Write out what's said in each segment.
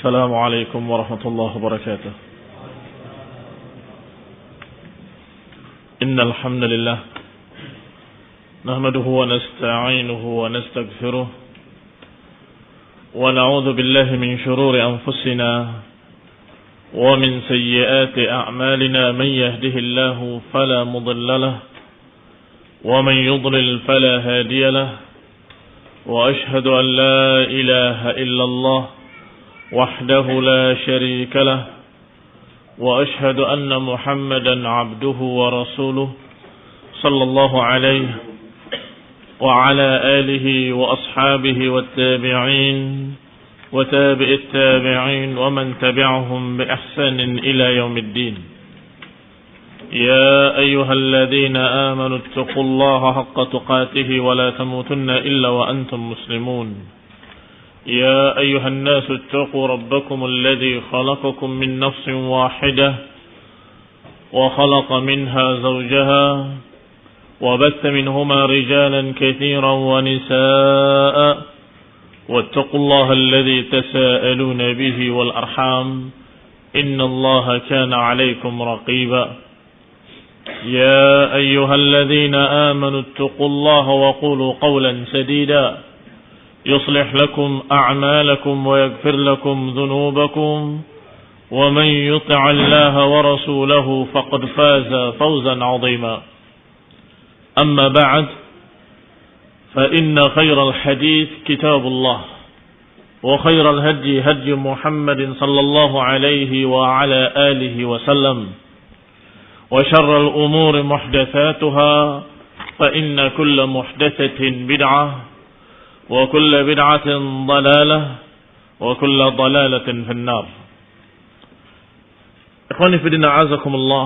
السلام عليكم ورحمة الله وبركاته. إن الحمد لله نحمده ونستعينه ونستغفره ونعوذ بالله من شرور أنفسنا ومن سيئات أعمالنا. من يهده الله فلا مضل له ومن يضلل فلا هادي له. وأشهد أن لا إله إلا الله وحده لا شريك له. وأشهد أن محمدا عبده ورسوله صلى الله عليه وعلى آله وأصحابه والتابعين وتابع التابعين ومن تبعهم بإحسان إلى يوم الدين. يا أيها الذين آمنوا اتقوا الله حق تقاته ولا تموتن إلا وأنتم مسلمون. يا أيها الناس اتقوا ربكم الذي خلقكم من نفس واحدة وخلق منها زوجها وبث منهما رجالا كثيرا ونساء واتقوا الله الذي تساءلون به والأرحام إن الله كان عليكم رقيبا. يا أيها الذين آمنوا اتقوا الله وقولوا قولا سديدا يصلح لكم أعمالكم ويغفر لكم ذنوبكم ومن يطع الله ورسوله فقد فاز فوزا عظيما. أما بعد فإن خير الحديث كتاب الله وخير الهدي هدي محمد صلى الله عليه وعلى آله وسلم وشر الأمور محدثاتها فإن كل محدثة بدعة وكل بدعة ضلالة وكل ضلالة في النار. Ikhwani fi din, a'azakumullah,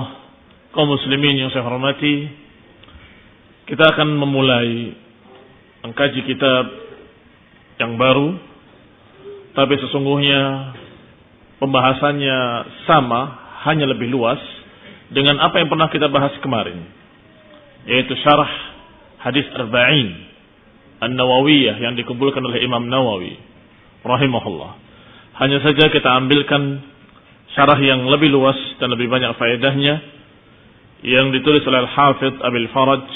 kaum muslimin yang saya hormati, kita akan memulai mengkaji kitab yang baru, tapi sesungguhnya pembahasannya sama, hanya lebih luas dengan apa yang pernah kita bahas kemarin, yaitu syarah hadis Arba'in An-Nawawiyah yang dikumpulkan oleh Imam Nawawi rahimahullah. Hanya saja kita ambilkan syarah yang lebih luas dan lebih banyak faedahnya yang ditulis oleh Al-Hafidh Abil Faraj,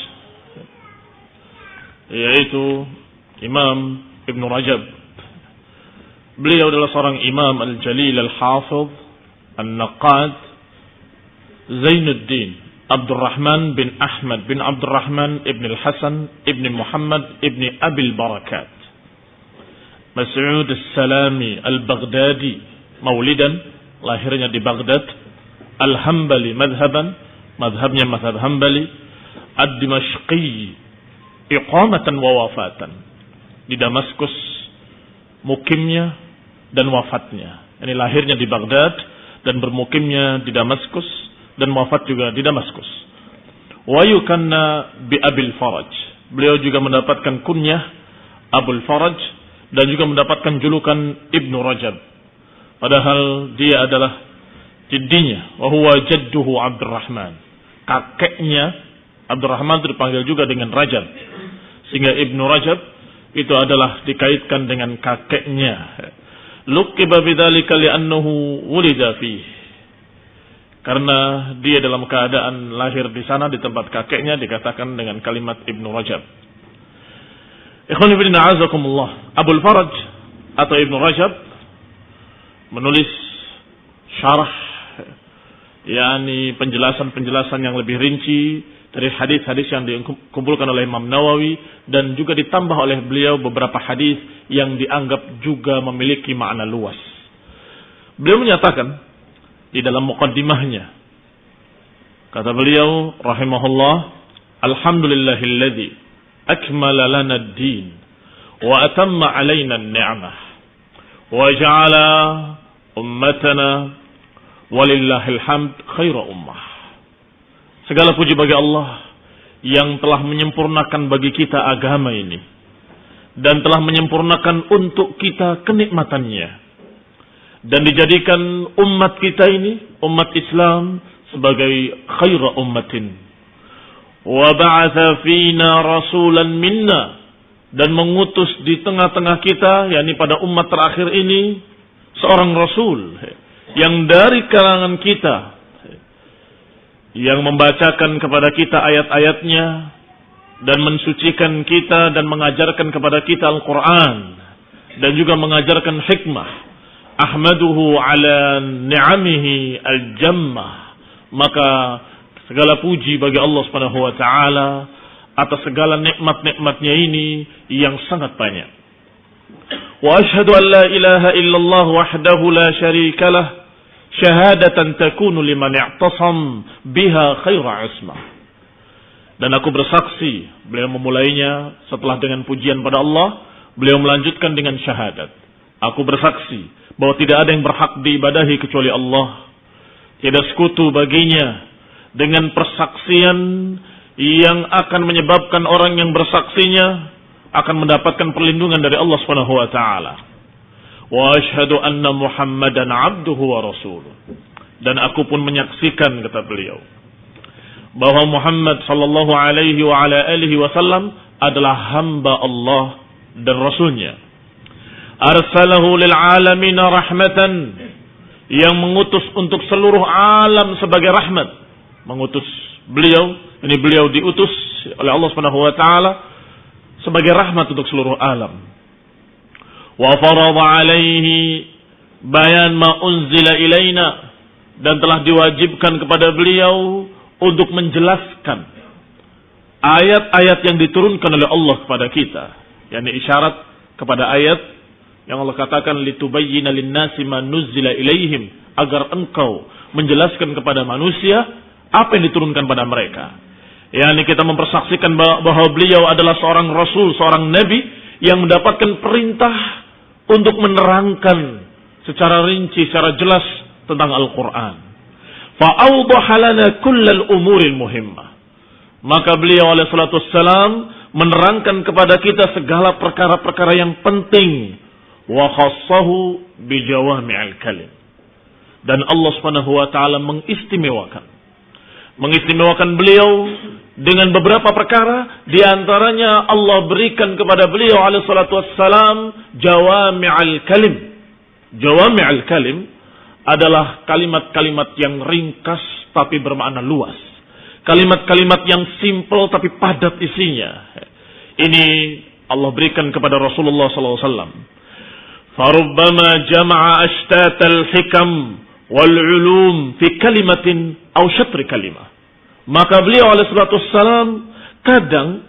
yaitu Imam Ibn Rajab. Beliau adalah seorang imam al-jalil al-hafidh an-naqad Zainuddin Abdurrahman bin Ahmad bin Abdurrahman ibn al-Hasan ibn Muhammad ibn Abil Barakat Mas'ud al-Salami al-Baghdadi, maulidan, lahirnya di Baghdad, al-Hambali madhaban, madhabnya madhab Hambali, ad-Dimashqi iqamatan wa wafatan, di Damaskus mukimnya dan wafatnya. Ini lahirnya di Baghdad dan bermukimnya di Damaskus dan wafat juga di Damaskus. Wa yukanna bi Abil Faraj. Beliau juga mendapatkan kunyah Abul Faraj dan juga mendapatkan julukan Ibnu Rajab. Padahal dia adalah jaddinya, wa huwa jadduhu Abdurrahman. Kakeknya Abdurrahman itu dipanggil juga dengan Rajab. Sehingga Ibnu Rajab itu adalah dikaitkan dengan kakeknya. Luqiba bidzalika li'annahu wulida fihi. Karena dia dalam keadaan lahir di sana, di tempat kakeknya, dikatakan dengan kalimat Ibnu Rajab. Ikhwani fillah, a'azakumullah. Abul Faraj atau Ibnu Rajab menulis syarah, yakni penjelasan-penjelasan yang lebih rinci dari hadis-hadis yang dikumpulkan oleh Imam Nawawi, dan juga ditambah oleh beliau beberapa hadis yang dianggap juga memiliki makna luas. Beliau menyatakan di dalam muqaddimahnya, kata beliau rahimahullah, alhamdulillahilladzi akmala lana ad-din wa atamma alaina an-ni'mah wa ja'ala ummatana walillahil hamd khaira ummah. Segala puji bagi Allah yang telah menyempurnakan bagi kita agama ini dan telah menyempurnakan untuk kita kenikmatannya, dan dijadikan umat kita ini, umat Islam, sebagai khaira ummatin. Wa ba'atha fina rasulan minna, dan mengutus di tengah-tengah kita, yakni pada umat terakhir ini, seorang Rasul yang dari kalangan kita, yang membacakan kepada kita ayat-ayatnya dan mensucikan kita dan mengajarkan kepada kita Al-Quran dan juga mengajarkan hikmah. Ahmaduhu ala ni'amihi al-jammah. Maka segala puji bagi Allah Subhanahu wa taala atas segala nikmat-nikmatnya ini yang sangat banyak. Wa asyhadu an la ilaha illallah wahdahu la syarika lah syahadatan takunu liman i'tasam biha khaira ismah. Dan aku bersaksi, beliau memulainya setelah dengan pujian pada Allah, beliau melanjutkan dengan syahadat. Aku bersaksi bahwa tidak ada yang berhak diibadahi kecuali Allah. Tidak sekutu baginya, dengan persaksian yang akan menyebabkan orang yang bersaksinya akan mendapatkan perlindungan dari Allah Subhanahu wa taala. Wa asyhadu anna Muhammadan abduhu wa rasuluh. Dan aku pun menyaksikan, kata beliau, bahwa Muhammad sallallahu alaihi wa ala alihi wasallam adalah hamba Allah dan rasulnya. Arsalahu lil alamin rahmatan, yang mengutus untuk seluruh alam sebagai rahmat. Mengutus beliau, ini beliau diutus oleh Allah Subhanahu wa taala sebagai rahmat untuk seluruh alam. Wa farada alaihi bayan ma unzila ilaina, dan telah diwajibkan kepada beliau untuk menjelaskan ayat-ayat yang diturunkan oleh Allah kepada kita, yakni isyarat kepada ayat yang Allah katakan litubayyina lin-nasi ma nuzzila ilaihim, agar engkau menjelaskan kepada manusia apa yang diturunkan pada mereka. yakni kita mempersaksikan bahwa beliau adalah seorang rasul, seorang nabi yang mendapatkan perintah untuk menerangkan secara rinci, secara jelas tentang Al-Quran. Fa'awdaha lana kullal umuril muhimmah. Maka beliau alaihi salatu wassalam menerangkan kepada kita segala perkara-perkara yang penting. Wa khassahu bijawami'il kalim. Dan Allah Subhanahu wa taala mengistimewakan beliau dengan beberapa perkara, di antaranya Allah berikan kepada beliau alaihi salatu wassalam jawami'il kalim. Jawami'il kalim adalah kalimat-kalimat yang ringkas tapi bermakna luas. Kalimat-kalimat yang simple tapi padat isinya. Ini Allah berikan kepada Rasulullah sallallahu alaihi wasallam. Farubbama jama'a ashtatal hikam wal ulum fi kalimatin aw syatri kalimah. Maka beliau alaihi salatu wassalam kadang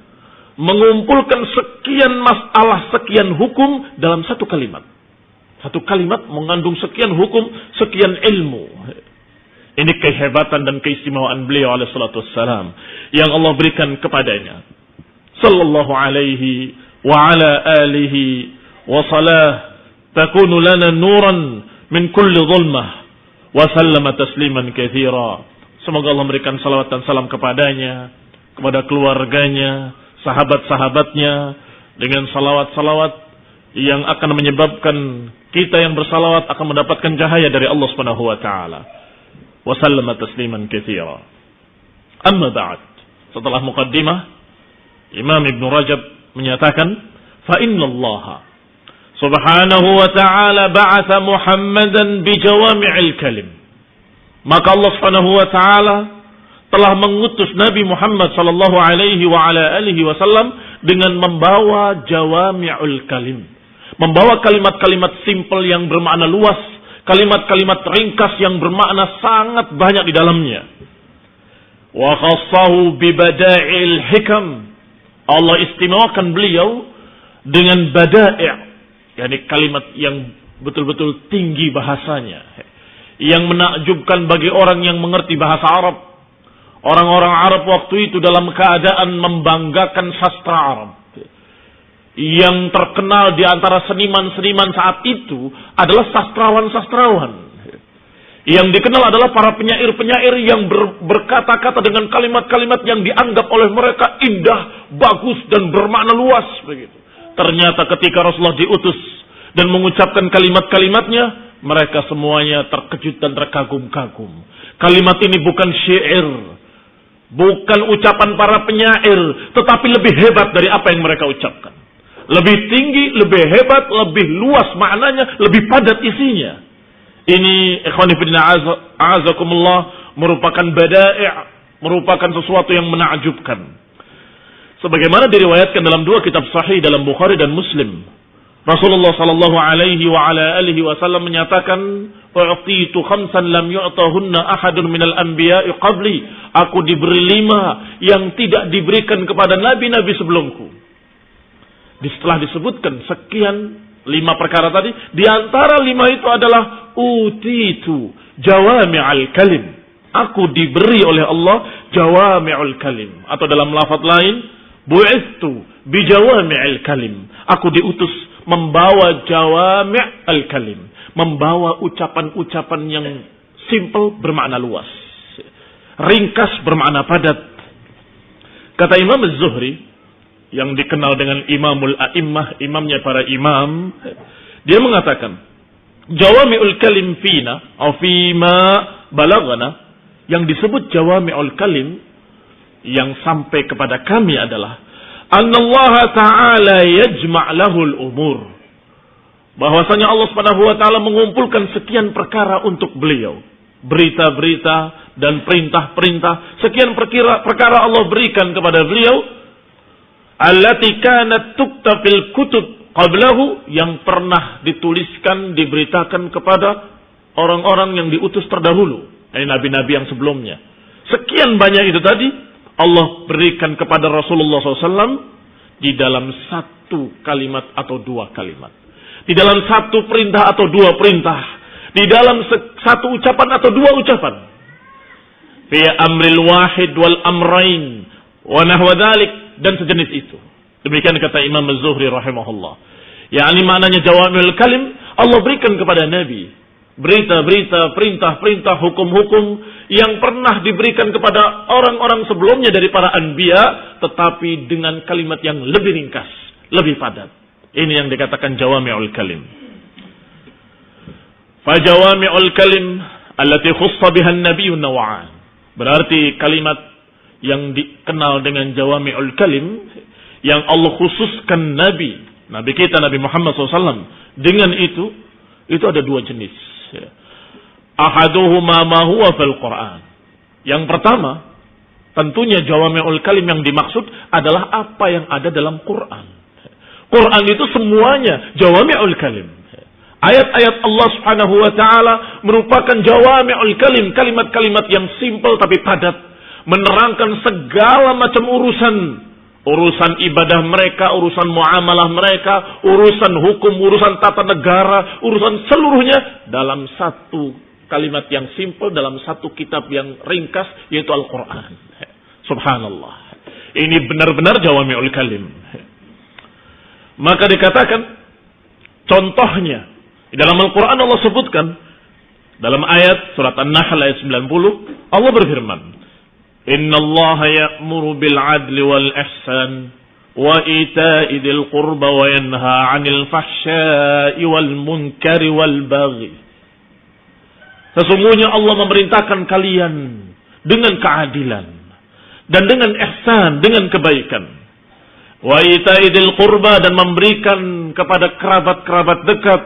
mengumpulkan sekian masalah, sekian hukum dalam satu kalimat. Satu kalimat mengandung sekian hukum, sekian ilmu. Ini kehebatan dan keistimewaan beliau alaihi salatu wassalam yang Allah berikan kepadanya. Sallallahu alaihi wa ala alihi wa salah takunu lana nuran min kulli dhulmah wa sallama tasliman katsira. Semoga Allah memberikan salawat dan salam kepadanya, kepada keluarganya, sahabat-sahabatnya, dengan salawat-salawat yang akan menyebabkan kita yang bersalawat akan mendapatkan cahaya dari Allah Subhanahu wa taala. Wa sallama tasliman katsira. Amma ba'd. Setelah muqaddimah, Imam Ibn Rajab menyatakan, fa innallaha subhanahu wa ta'ala ba'atha Muhammadan bijawami'il kalim. Maka Allah Subhanahu wa ta'ala telah mengutus Nabi Muhammad sallallahu alaihi wa ala alihi wasallam dengan membawa jawami'ul kalim. Membawa kalimat-kalimat simpel yang bermakna luas, kalimat-kalimat ringkas yang bermakna sangat banyak di dalamnya. Wa khassahu bi bada'il hikam. Allah istimewakan beliau dengan bada'i', yakni kalimat yang betul-betul tinggi bahasanya, yang menakjubkan bagi orang yang mengerti bahasa Arab. Orang-orang Arab waktu itu dalam keadaan membanggakan sastra Arab. Yang terkenal di antara seniman-seniman saat itu adalah sastrawan-sastrawan. Yang dikenal adalah para penyair-penyair yang berkata-kata dengan kalimat-kalimat yang dianggap oleh mereka indah, bagus, dan bermakna luas. Begitu. Ternyata ketika Rasulullah diutus dan mengucapkan kalimat-kalimatnya, mereka semuanya terkejut dan terkagum-kagum. Kalimat ini bukan syair, bukan ucapan para penyair, tetapi lebih hebat dari apa yang mereka ucapkan. lebih tinggi, lebih hebat, lebih luas maknanya, lebih padat isinya. Ini ikhwani fillah a'azakumullah merupakan bada'i', merupakan sesuatu yang menakjubkan. Sebagaimana diriwayatkan dalam dua kitab sahih dalam Bukhari dan Muslim, Rasulullah sallallahu alaihi wa ala alihi wasallam menyatakan, "U'titu khamsan lam yu'tahunna ahadun minal anbiya'i qabli." Aku diberi 5 yang tidak diberikan kepada nabi-nabi sebelumku. Setelah disebutkan sekian 5 perkara tadi, di antara 5 itu adalah utitu jawami'al kalim. Aku diberi oleh Allah jawami'ul kalim. Atau dalam lafaz lain, bu'ithu bijawami'il kalim. Aku diutus membawa jawami'al kalim. Membawa ucapan-ucapan yang simple bermakna luas. Ringkas bermakna padat. Kata Imam Az-Zuhri, yang dikenal dengan Imamul A'immah, imamnya para imam, dia mengatakan, jawami'ul kalim fina, atau fima balagana, yang disebut jawami'ul kalim, yang sampai kepada kami adalah, annallaha ta'ala yajma' lahul umur. Bahwasanya Allah Subhanahu wa ta'ala mengumpulkan sekian perkara untuk beliau. Berita-berita dan perintah-perintah, sekian perkara Allah berikan kepada beliau, allati kanat tukta fil kutub qablahu, yang pernah dituliskan, diberitakan kepada orang-orang yang diutus terdahulu, nabi-nabi yang sebelumnya. Sekian banyak itu tadi Allah berikan kepada Rasulullah SAW di dalam 1 kalimat atau 2 kalimat, di dalam 1 perintah atau 2 perintah, di dalam 1 ucapan atau 2 ucapan. Fi amril wahid wal amrain wa nahwa dzalik, dan sejenis itu. Demikian kata Imam Az-Zuhri rahimahullah. Yakni maknanya jawami'ul kalim, Allah berikan kepada Nabi berita-berita, perintah-perintah, hukum-hukum yang pernah diberikan kepada orang-orang sebelumnya dari para anbiya, tetapi dengan kalimat yang lebih ringkas, lebih padat. Ini yang dikatakan jawami'ul kalim. Fa jawami'ul kalim allati khussa biha an-nabiyyu naw'an. Berarti kalimat yang dikenal dengan jawami'ul kalim, yang Allah khususkan Nabi kita Nabi Muhammad SAW dengan itu ada 2 jenis. Ahaduhuma ma huwa fil Qur'an. Yang pertama, tentunya jawami'ul kalim yang dimaksud adalah apa yang ada dalam Quran. Quran itu semuanya jawami'ul kalim. Ayat-ayat Allah Subhanahu wa taala merupakan jawami'ul kalim, kalimat-kalimat yang simpel tapi padat, menerangkan segala macam urusan ibadah mereka, urusan muamalah mereka, urusan hukum, urusan tata negara, urusan seluruhnya dalam 1 kalimat yang simpel, dalam 1 kitab yang ringkas, yaitu Al-Quran. Subhanallah. Ini benar-benar jawami'ul kalim. Maka dikatakan, contohnya, di dalam Al-Quran Allah sebutkan, dalam ayat surat An-Nahl ayat 90, Allah berfirman, Inna Allah ya'muru bil adli wal ihsan wa ita'i dzil qurba wa yanha 'anil fahsya'i wal munkari wal baghi. Sesungguhnya Allah memerintahkan kalian dengan keadilan dan dengan ihsan, dengan kebaikan. Wa ita'i dzil qurba, dan memberikan kepada kerabat-kerabat dekat.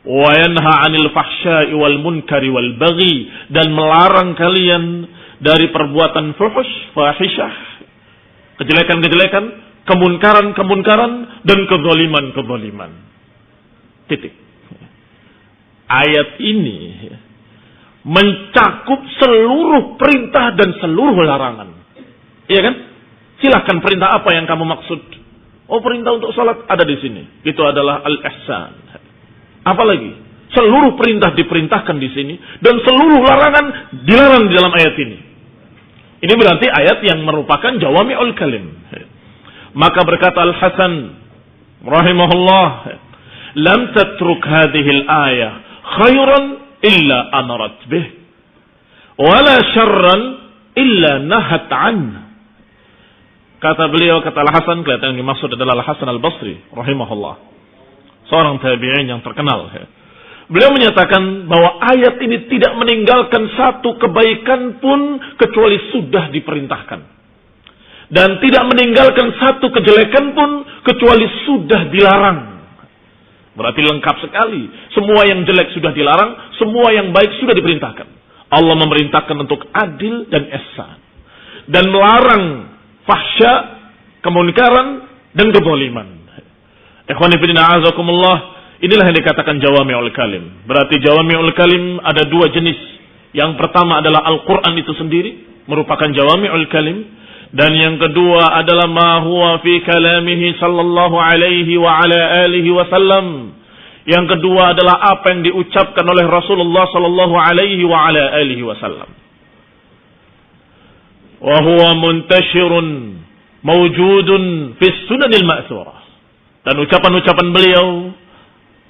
Wa yanha 'anil fahsya'i wal munkari wal baghi, dan melarang kalian dari perbuatan fuhush, fahisyah, kejelekan-kejelekan, kemunkaran-kemunkaran, dan kezaliman-kezaliman. Titik. Ayat ini mencakup seluruh perintah dan seluruh larangan. Iya kan? Silahkan perintah apa yang kamu maksud. Oh, perintah untuk salat ada di sini. Itu adalah al-ihsan. Apalagi? Seluruh perintah diperintahkan di sini, dan seluruh larangan dilarang di dalam ayat ini. Ini berarti ayat yang merupakan jawami'ul kalim. Maka berkata Al-Hasan rahimahullah, lam tatruk hadhihi al-ayah khairan illa amarat bih, wala syarran illa nahat an. Kata beliau, kata Al-Hasan, kelihatan yang dimaksud adalah Al-Hasan Al-Basri rahimahullah, seorang tabi'in yang terkenal. Beliau menyatakan bahwa ayat ini tidak meninggalkan 1 kebaikan pun kecuali sudah diperintahkan. Dan tidak meninggalkan 1 kejelekan pun kecuali sudah dilarang. Berarti lengkap sekali. Semua yang jelek sudah dilarang, semua yang baik sudah diperintahkan. Allah memerintahkan untuk adil dan ihsan. Dan melarang fahsya, kemunkaran, dan kezaliman. Ikhwani fillah a'azakumullah, inilah yang dikatakan jawami'ul kalim. Berarti jawami'ul kalim ada dua jenis. Yang pertama adalah Al-Quran itu sendiri, merupakan jawami'ul kalim. Dan yang kedua adalah ma huwa fi kalamihi sallallahu alaihi wa ala alihi wasallam. Yang kedua adalah apa yang diucapkan oleh Rasulullah sallallahu alaihi wa ala alihi wasallam. Wa huwa muntashirun mawjudun fi sunanil ma'thurah. Dan ucapan-ucapan beliau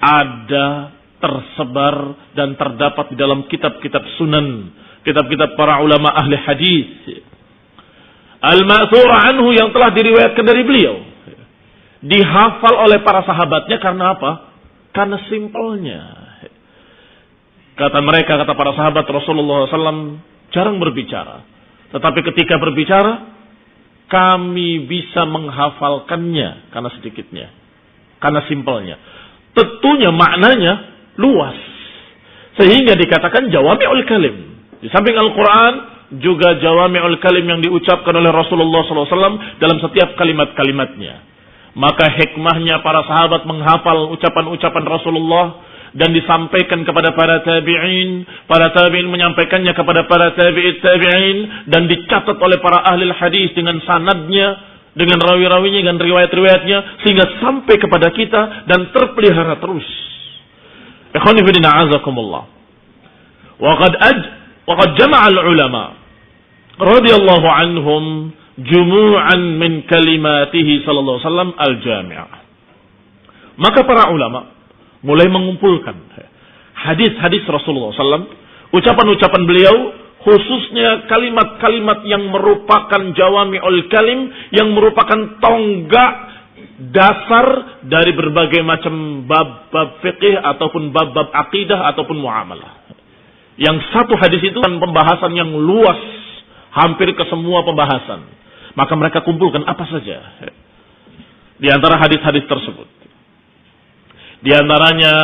ada, tersebar dan terdapat di dalam kitab-kitab sunan, kitab-kitab para ulama ahli hadis. Al-ma'thurah anhu yang telah diriwayatkan dari beliau. Dihafal oleh para sahabatnya karena apa? Karena simpelnya. Kata mereka, kata para sahabat Rasulullah SAW jarang berbicara. Tetapi ketika berbicara, kami bisa menghafalkannya karena sedikitnya. Karena simpelnya. Tentunya maknanya luas. Sehingga dikatakan jawami'ul kalim. Di samping Al-Quran, juga jawami'ul kalim yang diucapkan oleh Rasulullah SAW dalam setiap kalimat-kalimatnya. Maka hikmahnya para sahabat menghafal ucapan-ucapan Rasulullah dan disampaikan kepada para tabi'in. Para tabi'in menyampaikannya kepada para tabi'in dan dicatat oleh para ahli hadis dengan sanadnya, dengan rawi-rawinya, dengan riwayat-riwayatnya, sehingga sampai kepada kita dan terpelihara terus. Ikhwani fillah a'azakumullah. Waqad jama'a al-ulama radhiyallahu anhum jumu'an min kalimatihi sallallahu alaihi wasallam al-jami'ah. Maka para ulama mulai mengumpulkan hadis-hadis Rasulullah SAW, ucapan-ucapan beliau, khususnya kalimat-kalimat yang merupakan jawami'ul kalim, yang merupakan tonggak dasar dari berbagai macam bab-bab fiqih ataupun bab-bab akidah ataupun muamalah. Yang satu hadis itu kan pembahasan yang luas, hampir ke semua pembahasan. Maka mereka kumpulkan apa saja di antara hadis-hadis tersebut. Di antaranya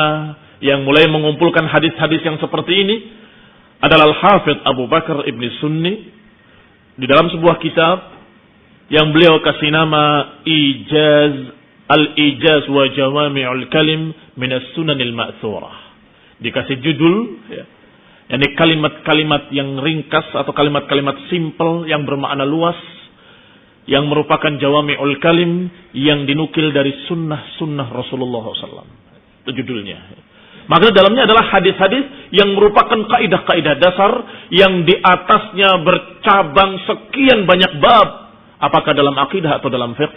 yang mulai mengumpulkan hadis-hadis yang seperti ini adalah Al-Hafidh Abu Bakar Ibn Sunni di dalam sebuah kitab yang beliau kasih nama Al-Ijaz wa Jawami'ul Kalim min as-Sunanil Ma'thurah. Dikasih judul yakni kalimat-kalimat yang ringkas atau kalimat-kalimat simpel yang bermakna luas, yang merupakan jawami'ul kalim yang dinukil dari sunnah-sunnah Rasulullah SAW. Itu judulnya. Maka dalamnya adalah hadis-hadis yang merupakan kaidah-kaidah dasar yang di atasnya bercabang sekian banyak bab, apakah dalam akidah atau dalam fiqh.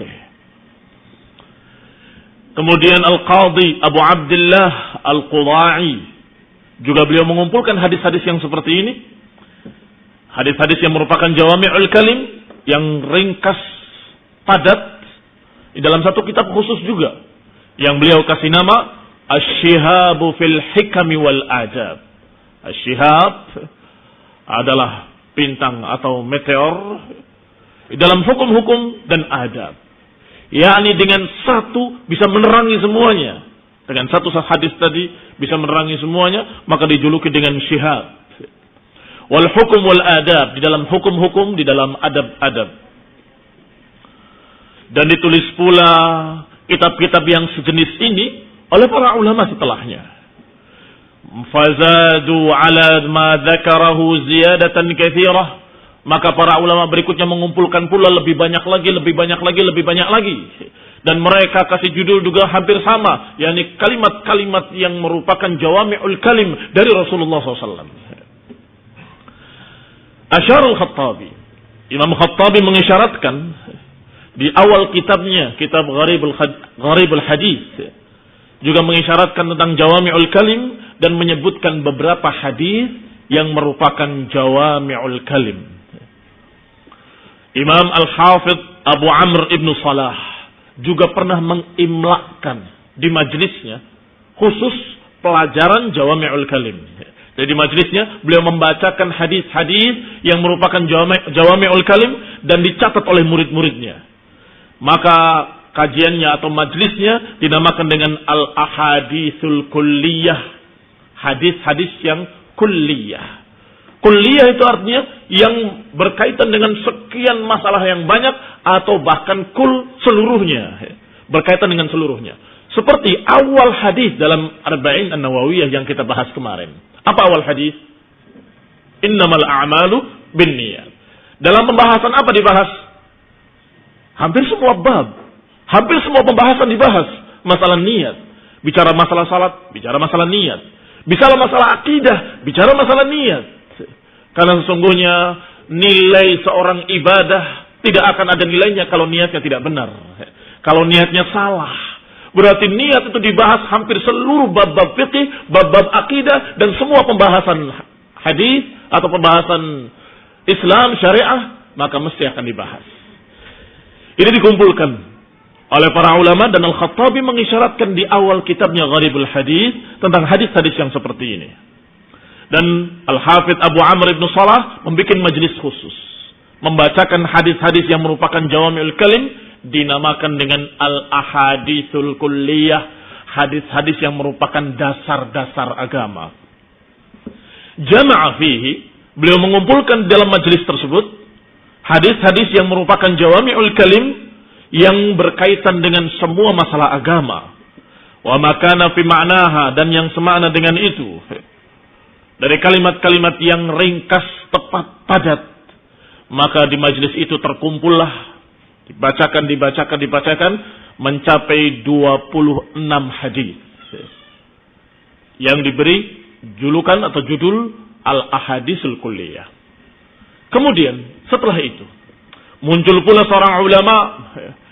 Kemudian Al-Qadhi Abu Abdullah Al-Qudai juga beliau mengumpulkan hadis-hadis yang seperti ini. Hadis-hadis yang merupakan jawami'ul kalim yang ringkas, padat di dalam satu kitab khusus juga yang beliau kasih nama Asy-Syihabu fil Hikami wal Adab. Asy-Syihab adalah bintang atau meteor dalam hukum-hukum dan adab. Yakni dengan satu bisa menerangi semuanya. Dengan satu hadis tadi bisa menerangi semuanya, maka dijuluki dengan syihab. Wal hukum wal adab, di dalam hukum-hukum, di dalam adab-adab. Dan ditulis pula kitab-kitab yang sejenis ini oleh para ulama setelahnya. Fazadu ala ma dzakarahu ziyadatan katsirah. Maka para ulama berikutnya mengumpulkan pula lebih banyak lagi. Dan mereka kasih judul juga hampir sama, yakni kalimat-kalimat yang merupakan jawami'ul kalim dari Rasulullah SAW. Asyarul Khattabi, Imam Khattabi mengisyaratkan di awal kitabnya, kitab Gharibul Hadis, juga mengisyaratkan tentang jawami'ul kalim dan menyebutkan beberapa hadis yang merupakan jawami'ul kalim. Imam Al-Hafidh Abu Amr Ibn Salah juga pernah mengimlakkan di majlisnya khusus pelajaran jawami'ul kalim. Jadi di majlisnya beliau membacakan hadis-hadis yang merupakan jawami'ul kalim dan dicatat oleh murid-muridnya. Maka kajiannya atau majlisnya dinamakan dengan al-ahaditsul kulliyah. Hadis-hadis yang kulliyah. Kulliyah itu artinya yang berkaitan dengan sekian masalah yang banyak atau bahkan seluruhnya. Berkaitan dengan seluruhnya. Seperti awal hadis dalam Arba'in An-Nawawiyah yang kita bahas kemarin. Apa awal hadis? Innamal a'malu binniyat. Dalam pembahasan apa dibahas? Hampir semua bab. Hampir semua pembahasan dibahas. Masalah niat. Bicara masalah salat, bicara masalah niat. Bicara masalah akidah, bicara masalah niat. Karena sesungguhnya nilai seorang ibadah tidak akan ada nilainya kalau niatnya tidak benar. Kalau niatnya salah. Berarti niat itu dibahas hampir seluruh bab-bab fikih, bab-bab akidah, dan semua pembahasan hadis atau pembahasan Islam, syariah, maka mesti akan dibahas. Ini dikumpulkan oleh para ulama dan Al-Khattabi mengisyaratkan di awal kitabnya Gharibul Hadis tentang hadis-hadis yang seperti ini. Dan Al-Hafidh Abu Amr ibn Salah membuat majelis khusus. Membacakan hadis-hadis yang merupakan Jawami'ul Kalim dinamakan dengan Al-Ahaditsul Kulliyah. Hadis-hadis yang merupakan dasar-dasar agama. Jama'a fihi, beliau mengumpulkan dalam majelis tersebut hadis-hadis yang merupakan Jawami'ul Kalim yang berkaitan dengan semua masalah agama. Wa makana fi ma'naha, dan yang semakna dengan itu. Dari kalimat-kalimat yang ringkas, tepat, padat. Maka di majelis itu terkumpullah, dibacakan, mencapai 26 hadis. Yang diberi julukan atau judul Al-Ahadisul Kulliyah. Kemudian setelah itu muncul pula seorang ulama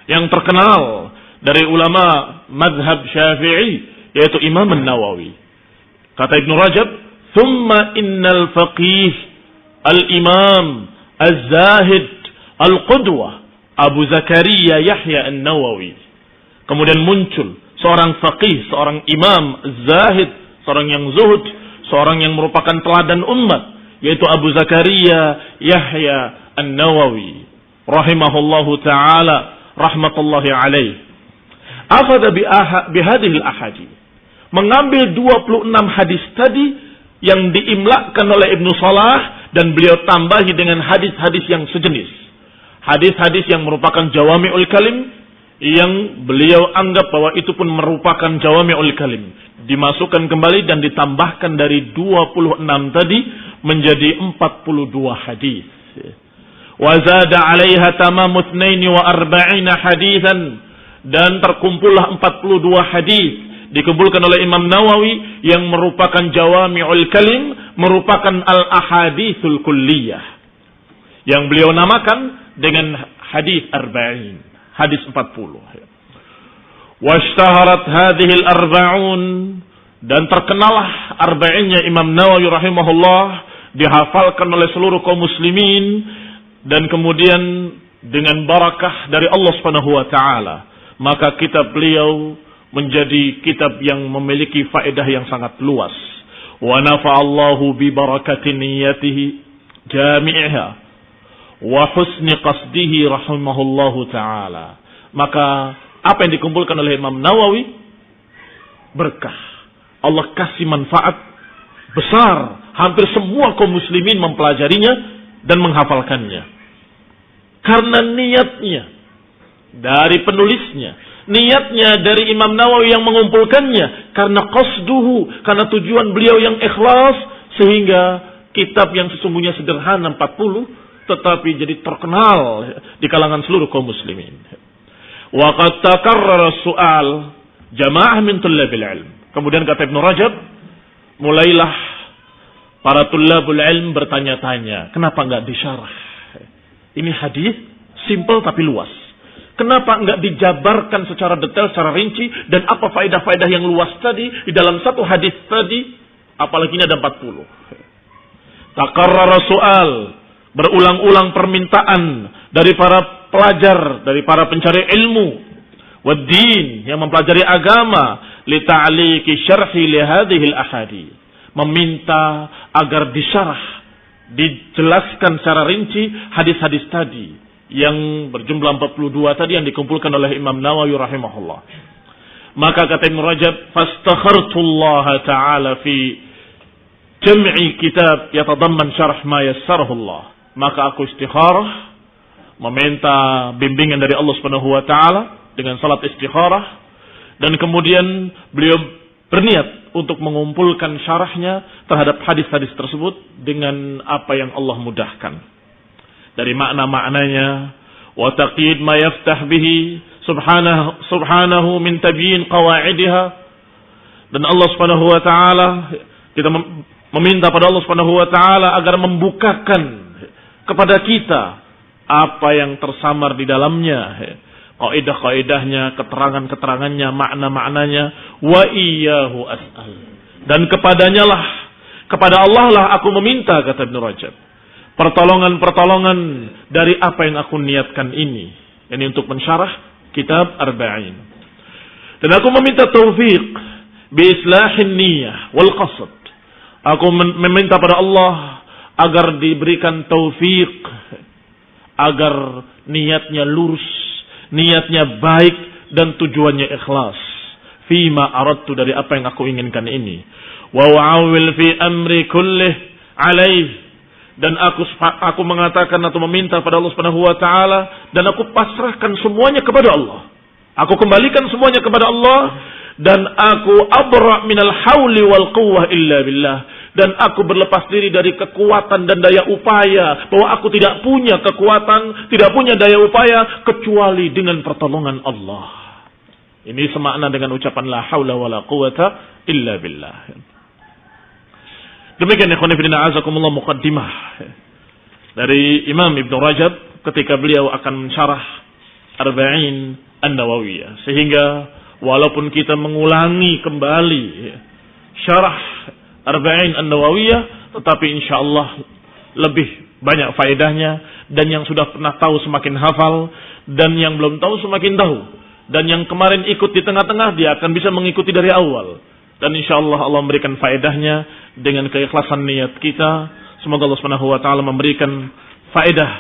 yang terkenal dari ulama mazhab Syafi'i, yaitu Imam An-Nawawi. Kata Ibnu Rajab, "Tsumma innal faqih al-imam az-zahid al-qudwah Abu Zakaria Yahya An-Nawawi." Kemudian muncul seorang faqih, seorang imam zahid, seorang yang zuhud, seorang yang merupakan teladan umat, yaitu Abu Zakaria Yahya An-Nawawi rahimahullahu ta'ala rahmatullahi alaih. Akhadha bihadihil ahadith, mengambil 26 hadis tadi yang diimlakkan oleh Ibnu Salah dan beliau tambahi dengan hadis-hadis yang sejenis. Hadis-hadis yang merupakan Jawami'ul Kalim yang beliau anggap bahwa itu pun merupakan Jawami'ul Kalim. Dimasukkan kembali dan ditambahkan dari 26 tadi menjadi 42 hadis. Wa zada 'alaiha tamamu 42 hadisan, dan terkumpullah 42 hadis dikumpulkan oleh Imam Nawawi yang merupakan Jawami'ul Kalim, merupakan Al-Ahaditsul Kulliyah yang beliau namakan dengan hadis 40, hadis 40. Washtaharat hadhil arba'un, dan terkenalah arba'innya Imam Nawawi rahimahullah, dihafalkan oleh seluruh kaum muslimin, dan kemudian dengan barakah dari Allah Subhanahu wa taala, maka kitab beliau menjadi kitab yang memiliki faedah yang sangat luas. Wa nafa'allahu bi barakati niyyatihi jami'iha wa husni qasdihi rahimahullahu taala. Maka apa yang dikumpulkan oleh Imam Nawawi berkah. Allah kasih manfaat besar. Hampir semua kaum muslimin mempelajarinya dan menghafalkannya. Karena niatnya dari penulisnya, niatnya dari Imam Nawawi yang mengumpulkannya, karena qasduhu, karena tujuan beliau yang ikhlas, sehingga kitab yang sesungguhnya sederhana 40 tetapi jadi terkenal di kalangan seluruh kaum muslimin. Wa qad takarrara su'al jamaah min tullabil ilm. Kemudian kata Ibnu Rajab, mulailah para tullabul ilm bertanya-tanya, kenapa enggak disyarah? Ini hadis simple tapi luas. Kenapa enggak dijabarkan secara detail, secara rinci, dan apa faedah-faedah yang luas tadi di dalam satu hadis tadi, apalagi ini ada 40. Takarrara su'al, berulang-ulang permintaan dari para pelajar, dari para pencari ilmu waddin yang mempelajari agama, li ta'liqi syarhi li hadhil ahadits, meminta agar disyarah, dijelaskan secara rinci hadis-hadis tadi yang berjumlah 42 tadi yang dikumpulkan oleh Imam Nawawi rahimahullah. Maka kata Ibn Rajab, fastakhartullah ta'ala fi jam'i kitab yatadamman syarh ma yassarahu Allah. Maka aku istikharah, meminta bimbingan dari Allah Subhanahu wa taala dengan salat istikharah, dan kemudian beliau berniat untuk mengumpulkan syarahnya terhadap hadis-hadis tersebut dengan apa yang Allah mudahkan dari makna-maknanya, wa taqyid ma yaftah bihi subhanahu min tabyin qawaidiha. Dan Allah Subhanahu wa taala, kita meminta pada Allah Subhanahu wa taala agar membukakan kepada kita apa yang tersamar di dalamnya, kaidah-kaidahnya, keterangan-keterangannya, makna-maknanya. Wa iyyahu as'al, dan kepada Allah lah aku meminta, kata Ibnu Rajab, pertolongan dari apa yang aku niatkan ini untuk mensyarah kitab Arba'in. Dan aku meminta taufik bi islahin niyyah wal qasd. Aku meminta pada Allah agar diberikan taufik, agar niatnya lurus, niatnya baik, dan tujuannya ikhlas. Fima aradtu, dari apa yang aku inginkan ini. Wa wa'awil fi amri kullih alaih, dan aku mengatakan atau meminta pada Allah Subhanahu wa taala, dan aku pasrahkan semuanya kepada Allah. Aku kembalikan semuanya kepada Allah, dan aku abra minal hauli wal quwwah illa billah, dan aku berlepas diri dari kekuatan dan daya upaya, bahwa aku tidak punya kekuatan, tidak punya daya upaya kecuali dengan pertolongan Allah. Ini semakna dengan ucapan la haula wala quwwata illa billah. Demikian ikhwan fillah azakumullah muqaddimah dari Imam Ibn Rajab ketika beliau akan mensyarah Arba'in An-Nawawiyah. Sehingga walaupun kita mengulangi kembali syarah Arba'in An-Nawawiyah, tetapi insyaallah lebih banyak faedahnya, dan yang sudah pernah tahu semakin hafal, dan yang belum tahu semakin tahu. Dan yang kemarin ikut di tengah-tengah, dia akan bisa mengikuti dari awal. Dan insyaallah Allah memberikan faedahnya dengan keikhlasan niat kita. Semoga Allah Subhanahu wa taala memberikan faedah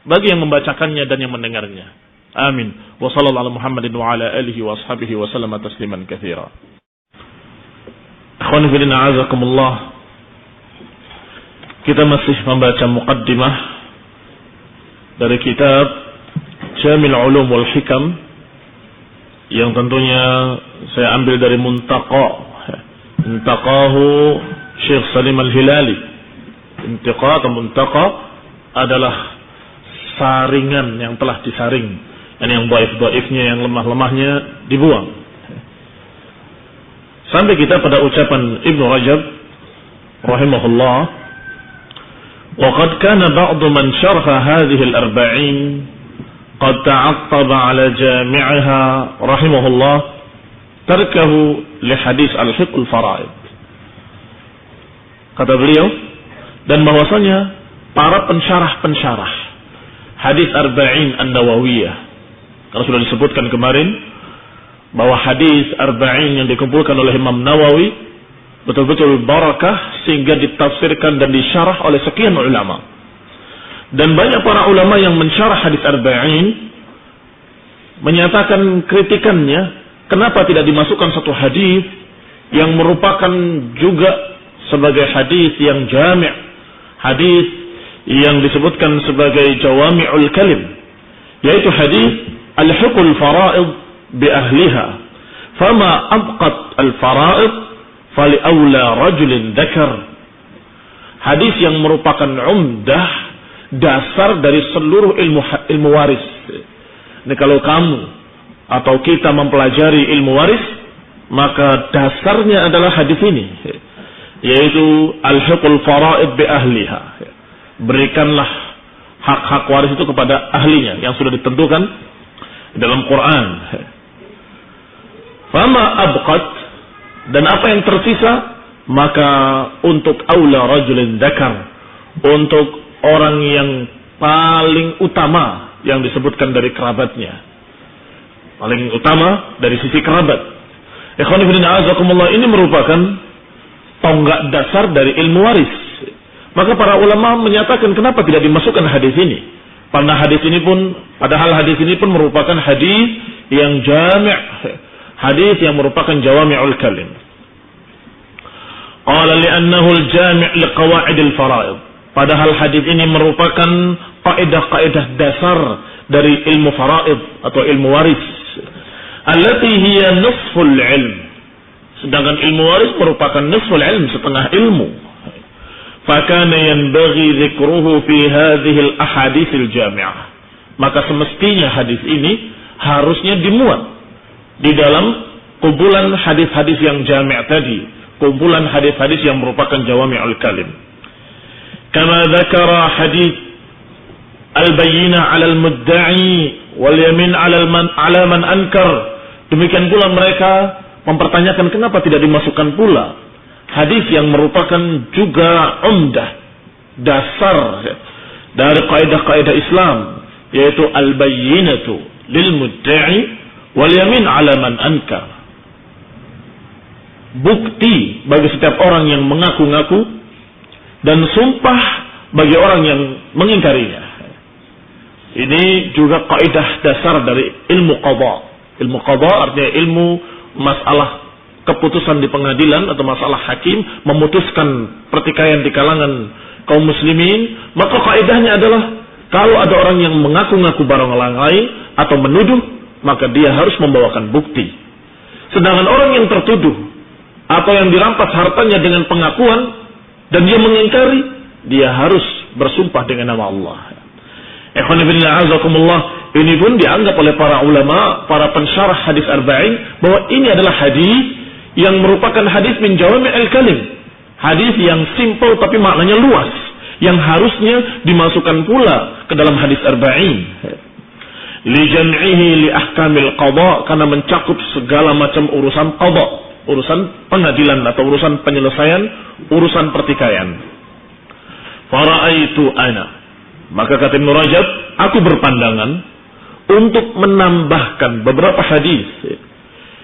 bagi yang membacakannya dan yang mendengarnya. Amin. Wa sallallahu ala Muhammadin wa ala alihi wa ashabihi wa sallama tasliman katsira. Ikhwan fillah a'azakumullah. Kita masih membaca muqaddimah dari kitab Jamil Ulum wal Hikam, yang tentunya saya ambil dari Muntaqahu Syekh Salim Al-Hilali. Intiqa atau Muntaqa adalah saringan yang telah disaring, dan yang dhaif-dhaifnya, yang lemah-lemahnya dibuang. Sampai kita pada ucapan Ibnu Rajab rahimahullah, wa qad kana ba'du man syarha hadhihi al-arba'in qad ta'aqqaba 'ala jami'iha rahimahullah tarkahu li hadis al-fiqh al-fara'id. Kata beliau, dan bahwasanya para pensyarah hadis Arba'in An-Nawawiyah, karena sudah disebutkan kemarin bahwa hadis Arba'in yang dikumpulkan oleh Imam Nawawi betul-betul barakah sehingga ditafsirkan dan disyarah oleh sekian ulama. Dan banyak para ulama yang mensyarah hadis Arba'in menyatakan kritikannya, kenapa tidak dimasukkan satu hadis yang merupakan juga sebagai hadis yang jami', hadis yang disebutkan sebagai jawami'ul kalim, yaitu hadis al-hiqul fara'id bi ahliha, fama abqat al-fara'id fali awla rajulin dzakar. Hadis yang merupakan umdah, dasar dari seluruh ilmu waris. Ini kalau kamu atau kita mempelajari ilmu waris, maka dasarnya adalah hadis ini, yaitu al-hiqul fara'id bi ahliha. Berikanlah hak-hak waris itu kepada ahlinya yang sudah ditentukan dalam Quran. Fama abqat, dan apa yang tersisa, maka untuk aula rajulin dzakar, untuk orang yang paling utama yang disebutkan dari kerabatnya, paling utama dari sisi kerabat. Ikhwan fillah a'azakumullah, ini merupakan tonggak dasar dari ilmu waris. Maka para ulama menyatakan kenapa tidak dimasukkan hadis ini, Padahal hadis ini pun merupakan hadis yang jami', hadis yang merupakan jawami'ul kalim. Qala li'annahu al-jami' liqawa'id al-fara'id. Padahal hadis ini merupakan kaidah-kaidah dasar dari ilmu fara'id atau ilmu waris. Allati hiya nisful ilm. Sedangkan ilmu waris merupakan nisful ilm, setengah ilmu. Fakana yanbaghi dzikruhu fi hadhihi al-ahadits al-jami'ah. Maka semestinya hadis ini harusnya dimuat di dalam kumpulan hadis-hadis yang jami' tadi, kumpulan hadis-hadis yang merupakan jawami'ul kalim. Kama dzakara hadis al-bayyinah 'ala al-mudda'i wal yamin 'ala man ankar. Demikian pula mereka mempertanyakan kenapa tidak dimasukkan pula hadis yang merupakan juga umdah, dasar dari kaidah-kaidah Islam, yaitu al-bayyinatu lil mudda'i wal yamin 'ala man ankar. Bukti bagi setiap orang yang mengaku-ngaku dan sumpah bagi orang yang mengingkarinya. Ini juga kaidah dasar dari ilmu qada. Ilmu qada artinya ilmu masalah keputusan di pengadilan atau masalah hakim memutuskan pertikaian di kalangan kaum muslimin. Maka kaidahnya adalah kalau ada orang yang mengaku-ngaku barang lain atau menuduh, maka dia harus membawakan bukti. Sedangkan orang yang tertuduh atau yang dirampas hartanya dengan pengakuan dan dia mengingkari, dia harus bersumpah dengan nama Allah. Ikhwan fillah azakumullah, ini pun dianggap oleh para ulama, para pensyarah hadis arba'in, bahwa ini adalah hadis yang merupakan hadis min jawami'il kalim. Hadis yang simple tapi maknanya luas, yang harusnya dimasukkan pula ke dalam hadis arba'in. Li jam'ihi li ahkamil qada, karena mencakup segala macam urusan qada, urusan pengadilan atau urusan penyelesaian, urusan pertikaian. Fara'aitu ana, maka kata Ibnu Rajab, aku berpandangan untuk menambahkan beberapa hadis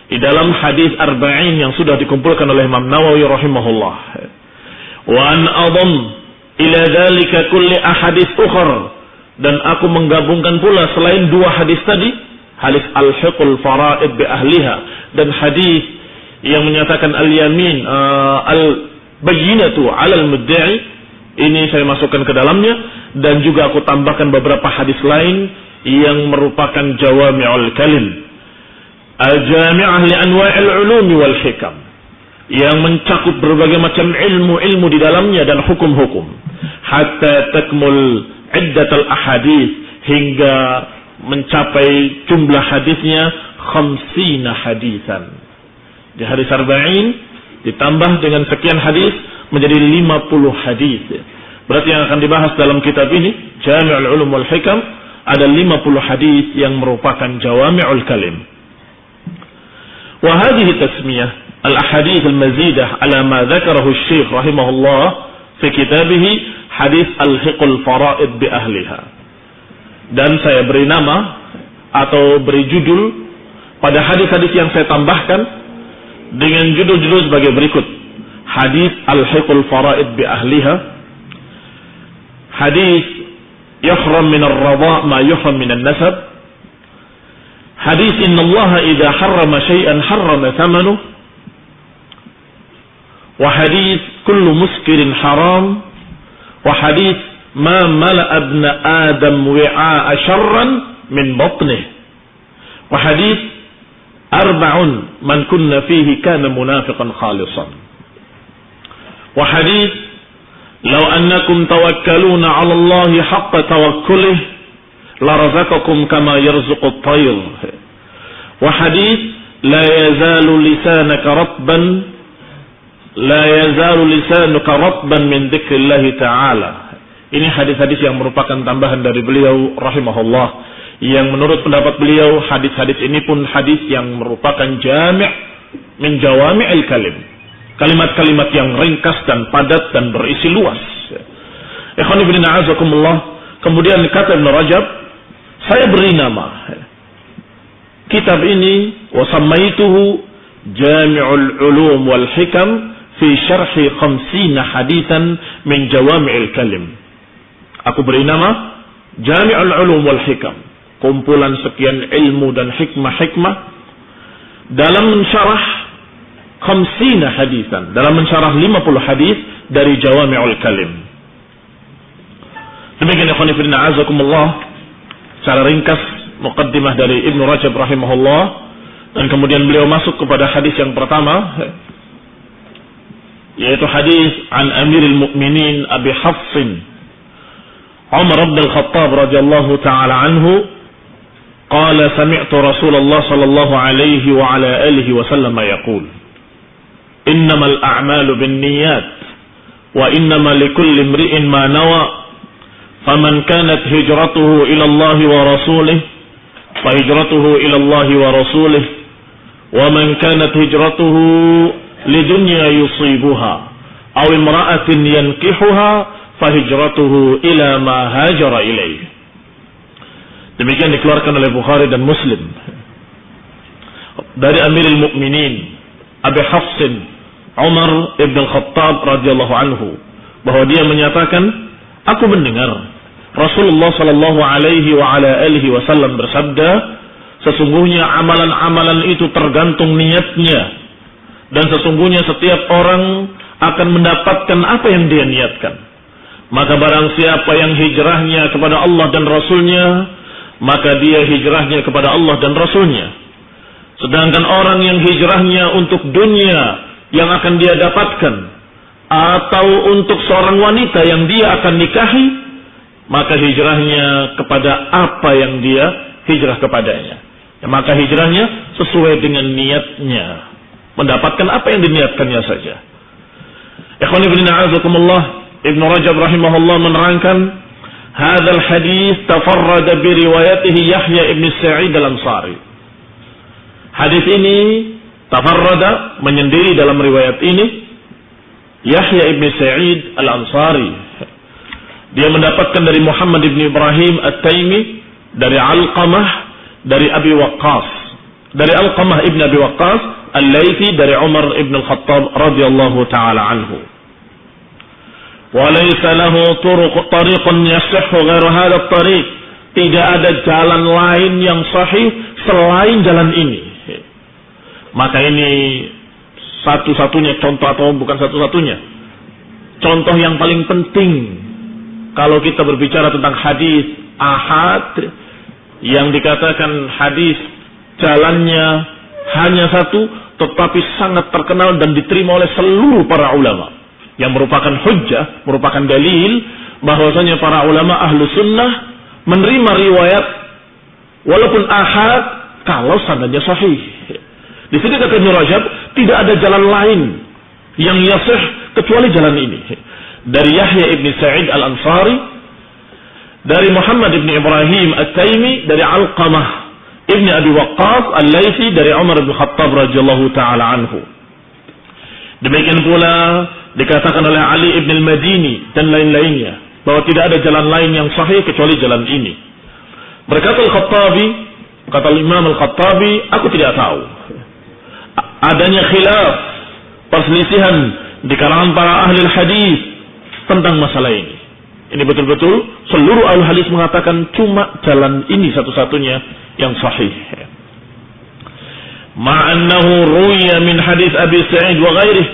di dalam hadis arba'in yang sudah dikumpulkan oleh Imam Nawawi rahimahullah. Wa an adam ila dzalika kulli ahadits ukhra, dan aku menggabungkan pula selain dua hadis tadi, hadis al-hiqul fara'id bi ahliha dan hadis yang menyatakan al-yamin al-bayyinatu 'ala al-mudda'i, ini saya masukkan ke dalamnya, dan juga aku tambahkan beberapa hadis lain yang merupakan jawami'ul kalim, al-jami'ah li anwa'il ulumi wal hikam, yang mencakup berbagai macam ilmu-ilmu di dalamnya dan hukum-hukum, hatta takmul iddatul ahadits, hingga mencapai jumlah hadisnya 50 hadisan. Di hadis arba'in ditambah dengan sekian hadis menjadi 50 hadis. Berarti yang akan dibahas dalam kitab ini, Jami'ul Ulum wal Hikam, ada 50 hadis yang merupakan jawami'ul kalim. Wa hadhihi tasmiyah al-ahadits al-mazidah ala ma dzakarahu asy-syekh rahimahullah fi kitabih hadis al-hiqul fara'id bi ahliha. Dan saya beri nama atau beri judul pada hadis-hadis yang saya tambahkan dengan judul-judul sebagai berikut: hadis al-hiqul fara'id bi ahliha, hadis yahram min ar-radha' ma yahram min an-nasab, hadis inna Allah idza harrama shay'an harrama thamanuhu, wa hadis kullu muskirin haram, wa hadis ma mala'a ibn adam wi'a'a sharran min batnihi, wa hadis arba'un man kunna fihi kana munafiqan khalisan, wa hadis law annakum tawakkaluna 'ala Allahi haqqa tawakkulih la razaqakum kama yarzuqu at-tayr, wa hadis la yazalu lisanuka ratban min dzikrillah ta'ala. Ini hadis-hadis yang merupakan tambahan dari beliau rahimahullah, yang menurut pendapat beliau hadis-hadis ini pun hadis yang merupakan jami' min jawami'il kalim, kalimat-kalimat yang ringkas dan padat dan berisi luas. Ikhwan fillah azakumullah. Kemudian kata Ibnu Rajab, saya beri nama kitab ini wa sammaituhu Jami'ul Ulum wal Hikam fi syarhi 50 hadisan min jawami'il kalim. Aku beri nama Jami'ul Ulum wal Hikam, kumpulan sekian ilmu dan hikmah-hikmah dalam mensyarah 50 hadisan, dalam mensyarah 50 hadis dari Jawami'ul Kalim. Demikian ikhwan fillah azakumullah, secara ringkas muqaddimah dari Ibnu Rajab rahimahullah, dan kemudian beliau masuk kepada hadis yang pertama, yaitu hadis an Amirul Mukminin Abi Hafsin Umar bin Al-Khattab radhiyallahu taala anhu qala sami'tu Rasulullah sallallahu alaihi wa ala alihi wasallam yaqul innamal a'malu binniyat wa innama likulli imri'in ma nawa faman kanat hijratuhu ila Allah wa rasulih fa hijratuhu ila Allah wa rasulih wa man kanat hijratuhu lidunya yusibuha aw imra'atin yankihuha fa hijratuhu ila ma hajara ilaih. Demikian dikeluarkan oleh Bukhari dan Muslim dari Amirul Mukminin Abi Hafsin Umar ibn Al-Khattab radhiyallahu anhu, bahwa dia menyatakan, aku mendengar Rasulullah sallallahu alaihi wa ala alihi wasallam bersabda, sesungguhnya amalan-amalan itu tergantung niatnya, dan sesungguhnya setiap orang akan mendapatkan apa yang dia niatkan. Maka barang siapa yang hijrahnya kepada Allah dan Rasulnya, maka dia hijrahnya kepada Allah dan Rasulnya. Sedangkan orang yang hijrahnya untuk dunia yang akan dia dapatkan, atau untuk seorang wanita yang dia akan nikahi, maka hijrahnya kepada apa yang dia hijrah kepadanya. Ya, maka hijrahnya sesuai dengan niatnya, mendapatkan apa yang diniatkannya saja. Ikhwani fillah azakumullah, Ibnu Rajab rahimahullah menerangkan, hadzal hadis tafarrada bi riwayatihi Yahya ibn Sa'id al-Ansari. Hadis ini tafarrada, menyendiri dalam riwayat ini Yahya ibn Sa'id al-Ansari. Dia mendapatkan dari Muhammad ibn Ibrahim at-Taimi, dari Alqamah, dari Abi Waqqas, dari Alqamah ibn Abi Waqqas al-Laythi, dari Umar ibn Al-Khattab radhiyallahu ta'ala anhu. Walaysa lahu tariqun yasihhu ghairu hadha at-tariq. Tidak ada jalan lain yang sahih selain jalan ini. Maka ini satu-satunya contoh, atau bukan satu-satunya, contoh yang paling penting kalau kita berbicara tentang hadis ahad, yang dikatakan hadis jalannya hanya satu, tetapi sangat terkenal dan diterima oleh seluruh para ulama, yang merupakan hujjah, merupakan dalil bahwasanya para ulama ahlu sunnah menerima riwayat walaupun ahad kalau sanadnya sahih. Di sini kata Ibnu Rajab, tidak ada jalan lain yang yasih kecuali jalan ini. Dari Yahya ibn Sa'id al-Ansari, dari Muhammad ibn Ibrahim at-Taimi, dari Alqamah ibn Abi Waqqas al-Laythi, dari Umar ibn Khattab radhiyallahu ta'ala anhu. Demikian pula dikatakan oleh Ali ibn al-Madini dan lain-lainnya, bahwa tidak ada jalan lain yang sahih kecuali jalan ini. Berkata Al-Khattabi, kata Imam Al-Khattabi, aku tidak tahu adanya khilaf, perselisihan di kalangan para ahli hadis tentang masalah ini. Ini betul-betul seluruh ahli hadis mengatakan cuma jalan ini satu-satunya yang sahih. Ma'annahu ruya min hadis Abi Sa'id wa ghairih,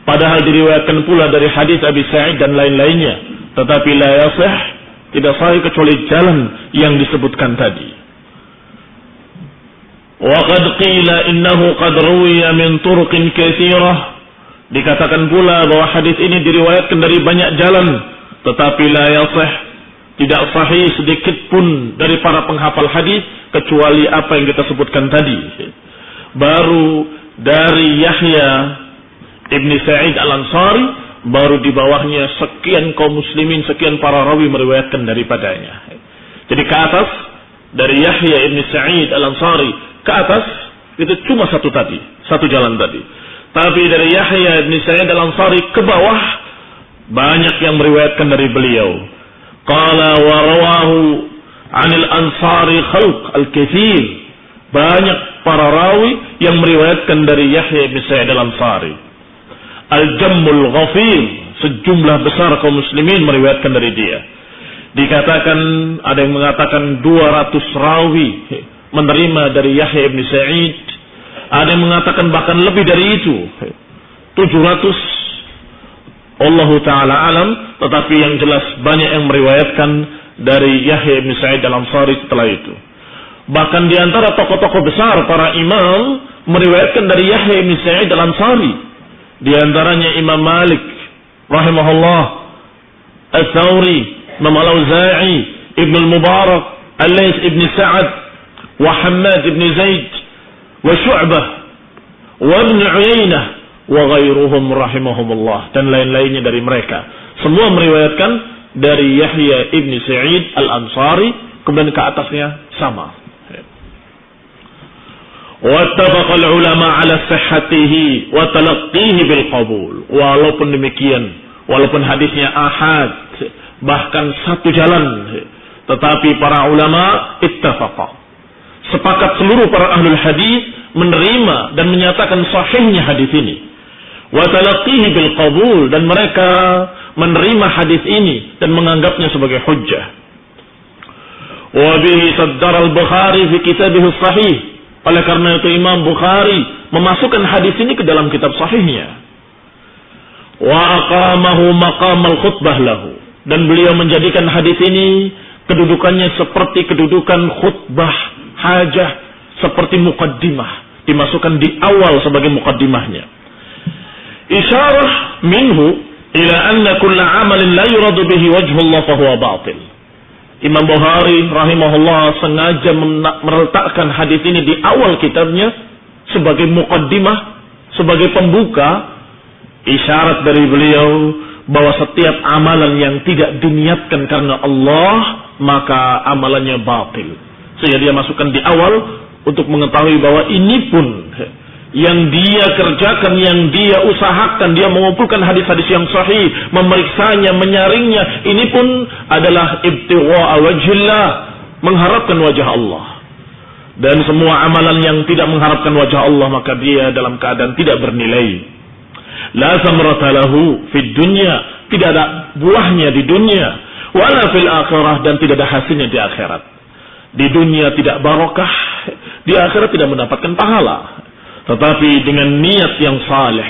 padahal diriwayatkan pula dari hadis Abi Sa'id dan lain-lainnya, tetapi la yasih, tidak sahih kecuali jalan yang disebutkan tadi. Wa qad qila innahu qad ruwiya min turuqin katsirah, dikatakan pula bahwa hadis ini diriwayatkan dari banyak jalan, tetapi la yasih, tidak sahih sedikit pun dari para penghafal hadis kecuali apa yang kita sebutkan tadi. Baru dari Yahya ibn Sa'id al-Ansari, baru di bawahnya sekian kaum muslimin, sekian para rawi meriwayatkan daripadanya. Jadi ke atas, dari Yahya ibn Sa'id al-Ansari ke atas, itu cuma satu tadi, satu jalan tadi. Tapi dari Yahya ibn Sa'id al-Ansari ke bawah, banyak yang meriwayatkan dari beliau. Qala wa rawahu 'anil ansari khalq al-katsir. Banyak para rawi yang meriwayatkan dari Yahya ibn Sa'id al-Ansari. Al-Jammul Ghafir, sejumlah besar kaum muslimin meriwayatkan dari dia. Dikatakan, ada yang mengatakan 200 rawi menerima dari Yahya ibn Sa'id. Ada yang mengatakan bahkan lebih dari itu, 700. Allahu ta'ala alam. Tetapi yang jelas banyak yang meriwayatkan dari Yahya ibn Sa'id al-Ansari setelah itu. Bahkan di antara tokoh-tokoh besar para imam meriwayatkan dari Yahya ibn Sa'id al-Ansari. Di antaranya Imam Malik rahimahullah, Ats-Tsauri, Imam Al-Auza'i, Ibn al-Mubarak, Al-Laits ibn Sa'ad, wa Hammad ibn Zaid, wa Syu'bah, wa Ibn Uyainah, wa ghairuhum rahimahumullah, dan lain-lainnya dari mereka. Semua meriwayatkan dari Yahya ibn Sa'id al-Ansari, kemudian ke atasnya sama. Wattafaqa al-ulama ala sihhatihi wa talaqqihi bil qabul. Walaupun demikian, walaupun hadisnya ahad, bahkan satu jalan, tetapi para ulama ittafaqa, sepakat seluruh para ahlul hadis menerima dan menyatakan sahihnya hadis ini. Wa talaqqihi bil qabul, dan mereka menerima hadis ini dan menganggapnya sebagai hujjah. Wa bihi saddara al-Bukhari fi kitabih sahih. Oleh karena itu Imam Bukhari memasukkan hadis ini ke dalam kitab sahihnya. Wa aqamahu maqam al-khutbah lahu, dan beliau menjadikan hadis ini kedudukannya seperti kedudukan khutbah hajah, seperti muqaddimah, dimasukkan di awal sebagai muqaddimahnya. Isyarah minhu ila anna kulla amalin la yuradu bihi wajhullah fahuwa batil. Imam Bukhari rahimahullah sengaja meletakkan hadis ini di awal kitabnya sebagai muqaddimah, sebagai pembuka, isyarat dari beliau bahwa setiap amalan yang tidak diniatkan karena Allah, maka amalannya batil. Sehingga dia masukkan di awal untuk mengetahui bahwa ini pun yang dia kerjakan, yang dia usahakan, dia mengumpulkan hadis-hadis yang sahih, memeriksanya, menyaringnya, ini pun adalah ibtigha wajhillah, mengharapkan wajah Allah. Dan semua amalan yang tidak mengharapkan wajah Allah, maka dia dalam keadaan tidak bernilai. La samrata lahu fid dunya, tidak ada buahnya di dunia, wala fil akhirah, dan tidak ada hasilnya di akhirat. Di dunia tidak barokah, di akhirat tidak mendapatkan pahala. Tetapi dengan niat yang saleh,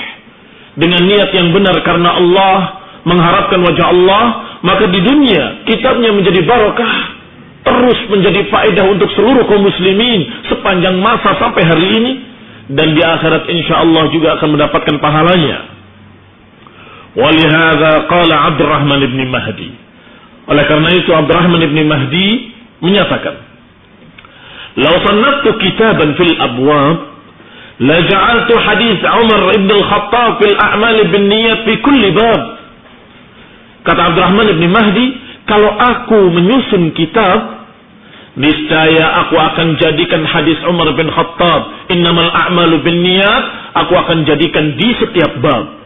dengan niat yang benar karena Allah, mengharapkan wajah Allah, maka di dunia kitabnya menjadi barokah, terus menjadi faedah untuk seluruh kaum muslimin sepanjang masa sampai hari ini, dan di akhirat insyaallah juga akan mendapatkan pahalanya. Walihada qala Abdurrahman ibn Mahdi. Oleh karena itu Abdurrahman ibn Mahdi menyatakan, "Law sannaftu kitaban fil abwab la ja'altu hadis Umar ibn al-Khattab fil a'mal bin niyat fi kulli bab." Kata Abdurrahman ibn Mahdi, kalau aku menyusun kitab, niscaya aku akan jadikan hadis Umar bin Khattab, innamal a'malu bin niyat, aku akan jadikan di setiap bab.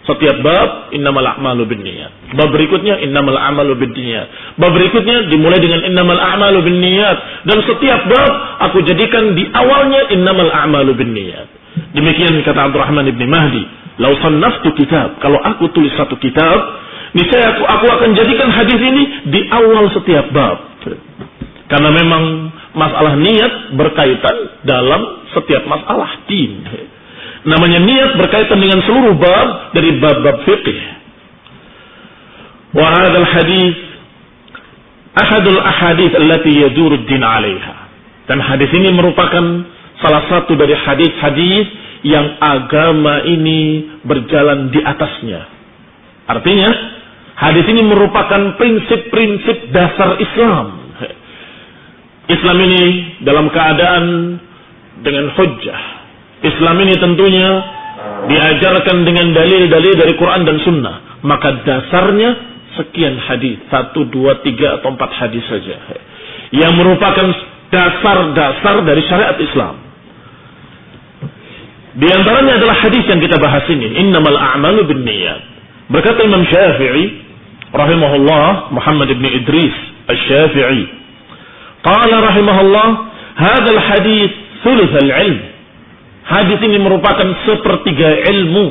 Setiap bab, innamal a'malu bin niyat. Bab berikutnya, innamal a'malu bin niyat. Bab berikutnya dimulai dengan innamal a'malu bin niyat. Dan setiap bab aku jadikan di awalnya innamal a'malu bin niyat. Demikian kata Abdurrahman ibn Mahdi. Lau sannaftu kitab, kalau aku tulis satu kitab, niscaya aku akan jadikan hadis ini di awal setiap bab. Karena memang masalah niat berkaitan dalam setiap masalah din. Namanya niat berkaitan dengan seluruh bab dari bab-bab fiqh. Wa hadzal hadis ahadul ahadits allati yaduru ad-din 'alaiha. Dan hadis ini merupakan salah satu dari hadis-hadis yang agama ini berjalan di atasnya. Artinya, hadis ini merupakan prinsip-prinsip dasar Islam. Islam ini dalam keadaan dengan hujjah. Islam ini tentunya diajarkan dengan dalil-dalil dari Quran dan Sunnah. Maka dasarnya sekian hadis, 1, 2, 3 atau 4 hadis saja, yang merupakan dasar-dasar dari syariat Islam. Di antaranya adalah hadis yang kita bahas ini, innamal a'malu binniyat. Berkata Imam Syafi'i rahimahullah, Muhammad ibn Idris Asy-Syafi'i, qala rahimahullah, hadzal hadis thuluth al-'ilm. Hadis ini merupakan sepertiga ilmu.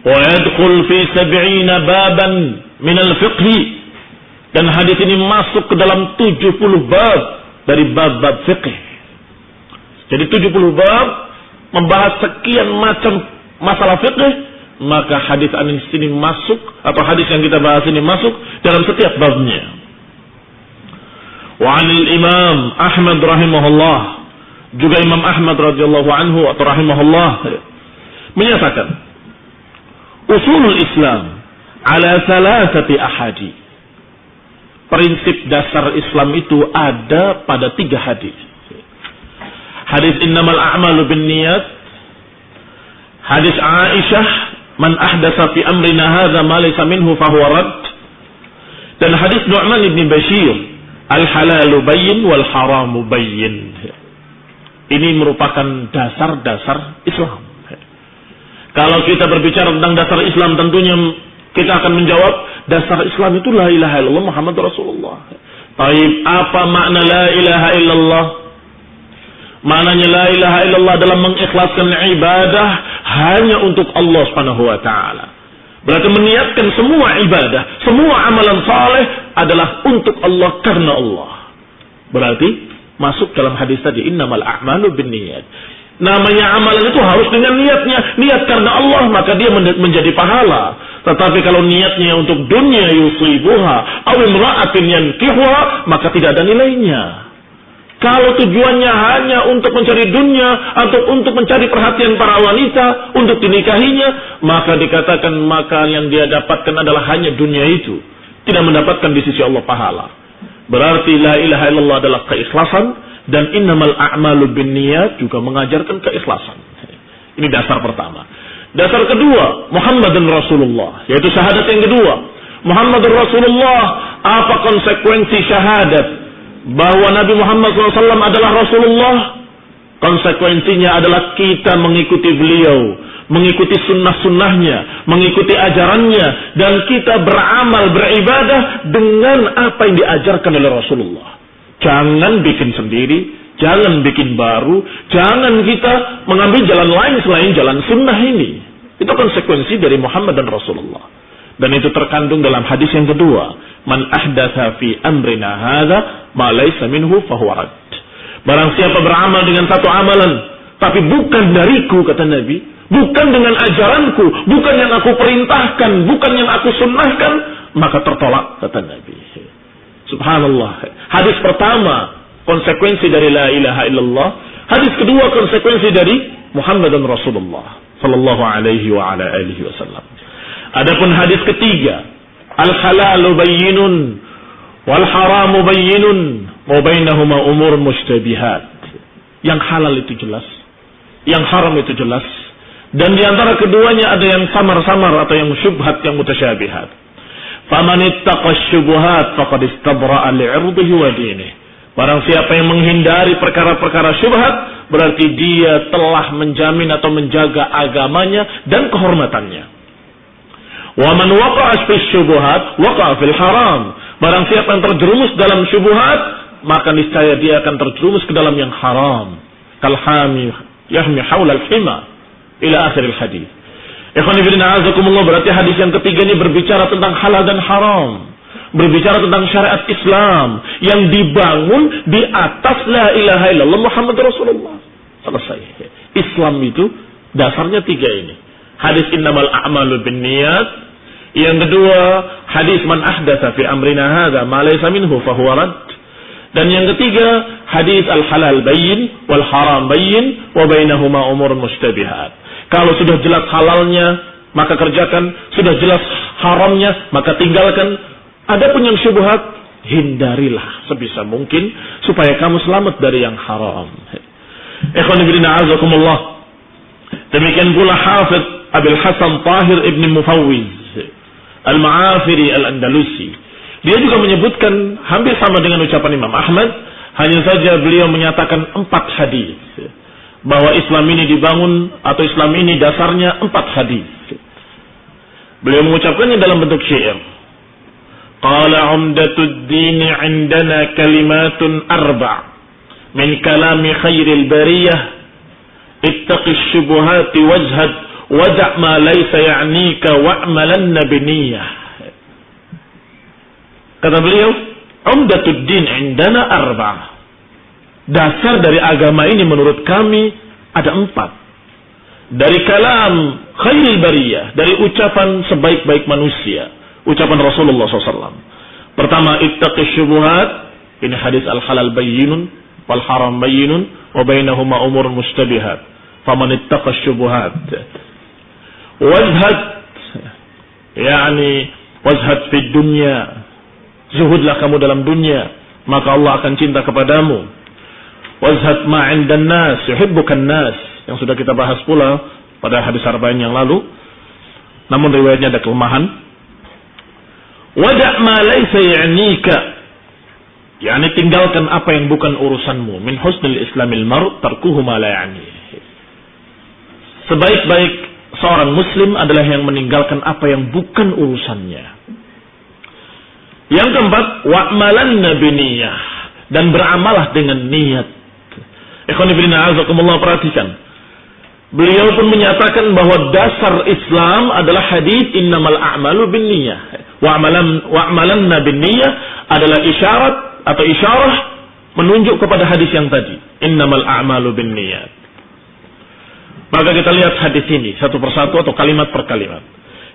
Wa yadkhul fi 70 baban, minal fiqhi, dan hadis ini masuk ke dalam 70 bab dari bab-bab fiqh. Jadi 70 bab membahas sekian macam masalah fiqh, maka hadis ini masuk, atau hadis yang kita bahas ini masuk dalam setiap babnya. Wa 'anil Imam Ahmad rahimahullah, juga Imam Ahmad radhiyallahu anhu atau rahimahullah menyatakan, usulul Islam ala salasati ahadi. Prinsip dasar Islam itu ada pada 3 hadis. Hadis innamal a'malu binniyat, hadis Aisyah, man ahdatsa fi amrina hadza ma laysa minhu fahuwa rad, dan hadis Nu'man bin Bashir, al halalu bayyin wal haramu bayyin. Ini merupakan dasar-dasar Islam. Kalau kita berbicara tentang dasar Islam, tentunya kita akan menjawab dasar Islam itu la ilaha illallah Muhammad Rasulullah. Taib, apa makna la ilaha illallah? Maknanya la ilaha illallah adalah mengikhlaskan ibadah hanya untuk Allah Subhanahu wa taala. Berarti meniatkan semua ibadah, semua amalan saleh adalah untuk Allah, karena Allah. Berarti masuk dalam hadis tadi, innamal a'malu binniyat. Namanya amalan itu harus dengan niatnya, niat karena Allah, maka dia menjadi pahala. Tetapi kalau niatnya untuk dunia yusibuha aw imra'atin yankihuha, maka tidak ada nilainya. Kalau tujuannya hanya untuk mencari dunia atau untuk mencari perhatian para wanita untuk dinikahinya, maka dikatakan maka yang dia dapatkan adalah hanya dunia itu, tidak mendapatkan di sisi Allah pahala. Berarti la ilaha illallah adalah keikhlasan, dan innamal a'malu binniyat juga mengajarkan keikhlasan. Ini dasar pertama. Dasar kedua, Muhammadun Rasulullah, yaitu syahadat yang kedua. Muhammadun Rasulullah, apa konsekuensi syahadat bahwa Nabi Muhammad SAW adalah Rasulullah? Konsekuensinya adalah kita mengikuti beliau, mengikuti sunnah-sunnahnya, mengikuti ajarannya, dan kita beramal, beribadah dengan apa yang diajarkan oleh Rasulullah. Jangan bikin sendiri, jangan bikin baru, jangan kita mengambil jalan lain selain jalan sunnah ini. Itu konsekuensi dari Muhammad dan Rasulullah. Dan itu terkandung dalam hadis yang kedua, man ahdatsa fi amrina hadza ma laysa minhu fahuwa rad. Barang siapa beramal dengan satu amalan tapi bukan dariku, kata Nabi, bukan dengan ajaranku, bukan yang aku perintahkan, bukan yang aku sunnahkan, maka tertolak, kata Nabi. Subhanallah. Hadis pertama konsekuensi dari la ilaha illallah, hadis kedua konsekuensi dari Muhammad dan Rasulullah sallallahu alaihi wa ala alihi wasallam. Adapun hadis ketiga, al halalu bayyinun wal haramu bayyinun wa bainahuma umur mushtabihat. Yang halal itu jelas, yang haram itu jelas, dan di antara keduanya ada yang samar-samar atau yang syubhat, yang mutasyabihat. Faman ittaqa syubuhat faqad istabra'a li'irdihi wa dinihi. Barang siapa yang menghindari perkara-perkara syubhat, berarti dia telah menjamin atau menjaga agamanya dan kehormatannya. Wa man waqa'a fi syubuhat waqa'a fil haram. Barang siapa yang terjerumus dalam syubhat, maka niscaya dia akan terjerumus ke dalam yang haram. Kal hami yahmi haula al-hima ila akhir al-hadis. Ikhwan fillah azakumullah, berarti hadis yang ketiga ini berbicara tentang halal dan haram, berbicara tentang syariat Islam yang dibangun di atas la ilaha illallah Muhammad Rasulullah. Selesai. Islam itu dasarnya 3 ini. Hadis innamal a'malu binniyat, yang kedua hadis man ahdatsa fi amrina hadza ma laysa minhu fahuwa rad, dan yang ketiga hadis al halal bayyin wal haram bayyin wa bainahuma umur mushtabihat. Kalau sudah jelas halalnya, maka kerjakan. Sudah jelas haramnya, maka tinggalkan. Adapun yang syubhat, hindarilah sebisa mungkin supaya kamu selamat dari yang haram. Ikhwan fillah azakumullah. Demikian pula Hafidz Abil Hasan Tahir Ibn Mufawwiz Al-Ma'afiri Al-Andalusi. Dia juga menyebutkan hampir sama dengan ucapan Imam Ahmad, hanya saja beliau menyatakan 4 hadis. Bahwa Islam ini dibangun atau Islam ini dasarnya 4 hadis. Beliau mengucapkannya dalam bentuk syair. Qala umdatud dini indana kalimatun arba' min kalami khairil bariyah ittaqis syubuhati wajhad wada' ma laysa ya'nika wa'malanna biniyah. Kata beliau, umdatud din indana arba'ah. Dasar dari agama ini menurut kami ada 4. Dari kalam khairil bariyah, dari ucapan sebaik-baik manusia, ucapan Rasulullah SAW. Pertama, ittaqi syubuhat, ini hadis al-halal bayyinun wal haram bayyinun wa bainahuma umur mustabihat. Faman ittaqa syubuhat wazhad, yani wazhad fid dunya, zuhudlah kamu dalam dunia, maka Allah akan cinta kepadamu. Wazhad ma 'indan nas yuhibbukan nas, yang sudah kita bahas pula pada hadis arba'in yang lalu, namun riwayatnya ada kelemahan. Wada' ma laysa ya'nika, yakni tinggalkan apa yang bukan urusanmu. Min husnil islamil mar' tarkuhu ma la ya'ni. Sebaik-baik seorang muslim adalah yang meninggalkan apa yang bukan urusannya. Yang keempat, wa'malanna biniyah, dan beramalah dengan niat. Ikhwan fillah azakumullah, perhatikan. Beliau pun menyatakan bahwa dasar Islam adalah hadis innamal a'malu binniyah. Wa'malanna binniyah adalah isyarat atau isyarah menunjuk kepada hadis yang tadi, innamal a'malu binniyat. Maka kita lihat hadis ini satu persatu atau kalimat per kalimat.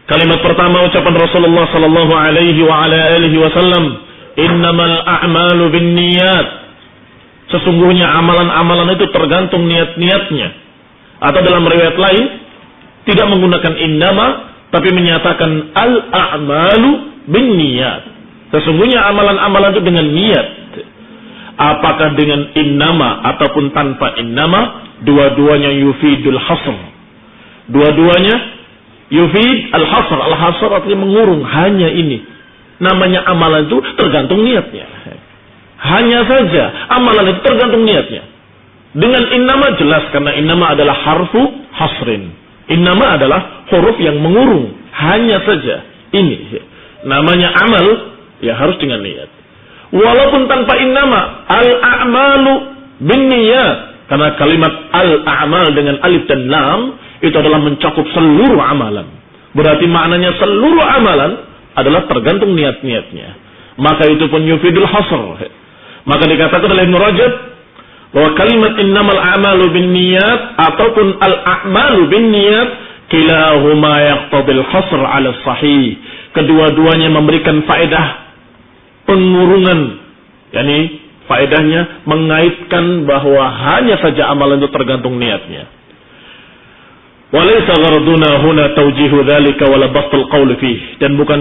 Kalimat pertama ucapan Rasulullah sallallahu alaihi wa ala alihi wasallam, innamal a'malu binniyat. Sesungguhnya amalan-amalan itu tergantung niat-niatnya. Atau dalam riwayat lain tidak menggunakan innama tapi menyatakan al-a'malu binniyat. Sesungguhnya amalan-amalan itu dengan niat. Apakah dengan innama ataupun tanpa innama, dua-duanya yufidul hasr. Dua-duanya yufid al-hasr. Al-hasr artinya mengurung, hanya ini. Namanya amalan itu tergantung niatnya. Hanya saja amalan itu tergantung niatnya. Dengan innama jelas, karena innama adalah harfu hasrin. Innama adalah huruf yang mengurung. Hanya saja ini. Namanya amal, ya harus dengan niat. Walaupun tanpa innama, al-a'malu binniyat. Karena kalimat al-a'mal dengan alif dan lam itu adalah mencakup seluruh amalan. Berarti maknanya seluruh amalan adalah tergantung niat-niatnya. Maka itu pun yufidul hasr. Maka dikatakan oleh Ibnu Rajab bahwa kalimat innamal a'malu binniyat ataupun al-a'malu binniyat kilahuma yaqtadil hasr 'ala sahih. Kedua-duanya memberikan faedah pengurungan, yakni faedahnya mengaitkan bahwa hanya saja amalan itu tergantung niatnya. Walaysa gharduna huna tawjihu dzalika wala bastul qaul fihi, dan bukan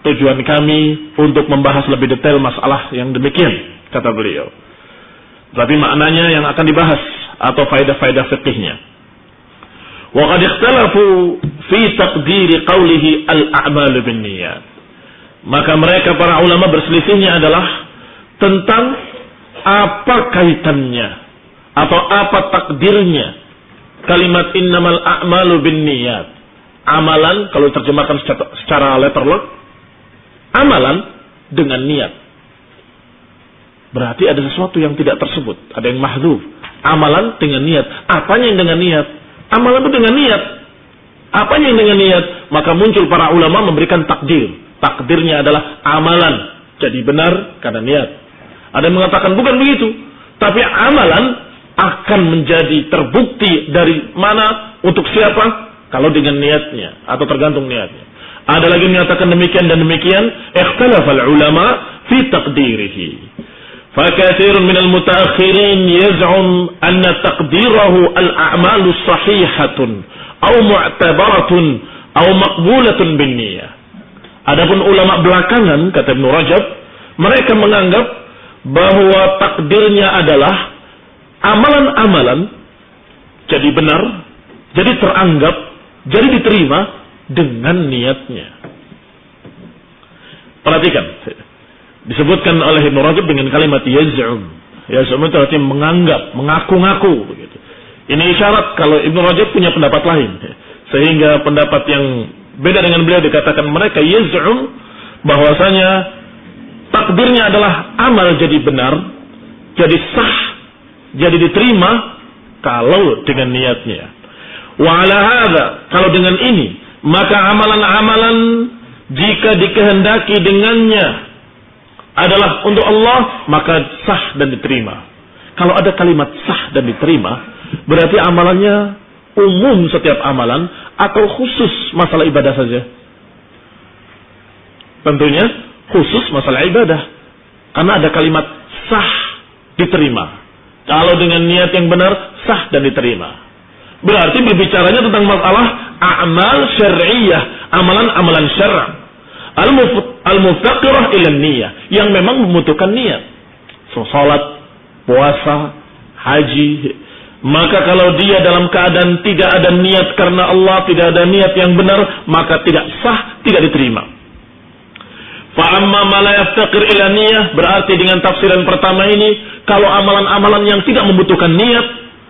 tujuan kami untuk membahas lebih detail masalah yang demikian, kata beliau. Tapi maknanya yang akan dibahas atau faedah-faedah fikihnya. Wa qad ikhtalafu fi taqdiri qawlihi al-a'malu binniyat. Maka mereka para ulama berselisihnya adalah tentang apa kaitannya atau apa takdirnya kalimat innamal a'malu binniyat. Amalan kalau terjemahkan secara letterlock, amalan dengan niat. Berarti ada sesuatu yang tidak tersebut, ada yang mahdzuf. Amalan dengan niat. Apanya yang dengan niat? Amalan itu dengan niat. Apanya yang dengan niat? Maka muncul para ulama memberikan takdir. Takdirnya adalah amalan jadi benar karena niat. Ada yang mengatakan bukan begitu, tapi amalan akan menjadi terbukti dari mana untuk siapa kalau dengan niatnya atau tergantung niatnya. Ada lagi yang menyatakan demikian dan demikian. Ikhtalafal ulama fi taqdirihi. فكثير من المتأخرين يزعم أن تقديره الأعمال صحيحة أو معتبرة أو مقبولة بالنية. Adapun ulama belakangan, kata Ibnu Rajab, mereka menganggap bahwa takdirnya adalah amalan-amalan jadi benar, jadi teranggap, jadi diterima dengan niatnya. Perhatikan. Disebutkan oleh Ibnu Rajab dengan kalimat yaz'um. Yaz'um itu artinya menganggap, mengaku-ngaku begitu. Ini isyarat kalau Ibnu Rajab punya pendapat lain. Sehingga pendapat yang beda dengan beliau dikatakan mereka yaz'um bahwasanya takdirnya adalah amal jadi benar, jadi sah, jadi diterima kalau dengan niatnya. Wa ala hadza, kalau dengan ini, maka amalan-amalan jika dikehendaki dengannya adalah untuk Allah, maka sah dan diterima. Kalau ada kalimat sah dan diterima, berarti amalannya umum setiap amalan atau khusus masalah ibadah saja? Tentunya khusus masalah ibadah. Karena ada kalimat sah diterima. Kalau dengan niat yang benar, sah dan diterima. Berarti berbicaranya tentang masalah a'mal syar'iyyah, amalan-amalan syara'. Al-muftaqirah ila niyah, yang memang membutuhkan niat. Salat, puasa, haji. Maka kalau dia dalam keadaan tidak ada niat karena Allah, tidak ada niat yang benar, maka tidak sah, tidak diterima. Fa'amma ma la yaftaqir ila niyah, berarti dengan tafsiran pertama ini, kalau amalan-amalan yang tidak membutuhkan niat,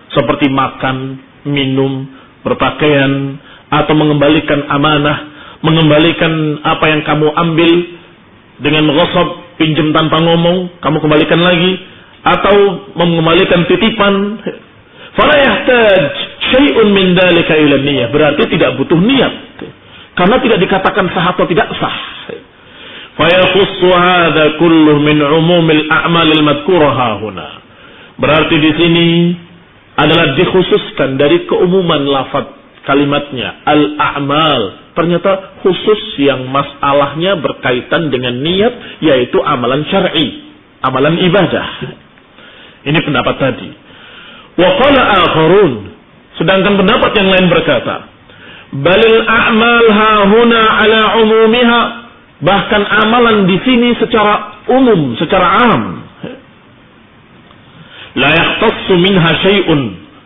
seperti makan, minum, berpakaian, atau mengembalikan amanah, mengembalikan apa yang kamu ambil dengan ghasab, pinjam tanpa ngomong, kamu kembalikan lagi, atau mengembalikan titipan, fala yahtaj syai'un min dzalika ila niyah, berarti tidak butuh niat, karena tidak dikatakan sah atau tidak sah. Fa yakhussu hadza kullu min umumil a'malil madhkurah huna, berarti di sini adalah dikhususkan dari keumuman lafaz kalimatnya al-a'mal, ternyata khusus yang masalahnya berkaitan dengan niat, yaitu amalan syar'i, amalan ibadah. Ini pendapat tadi. Wa qala akharun, sedangkan pendapat yang lain berkata, balil a'mal hahuna ala umumiha, bahkan amalan di sini secara umum, secara am. La yahtassu minha syai'un,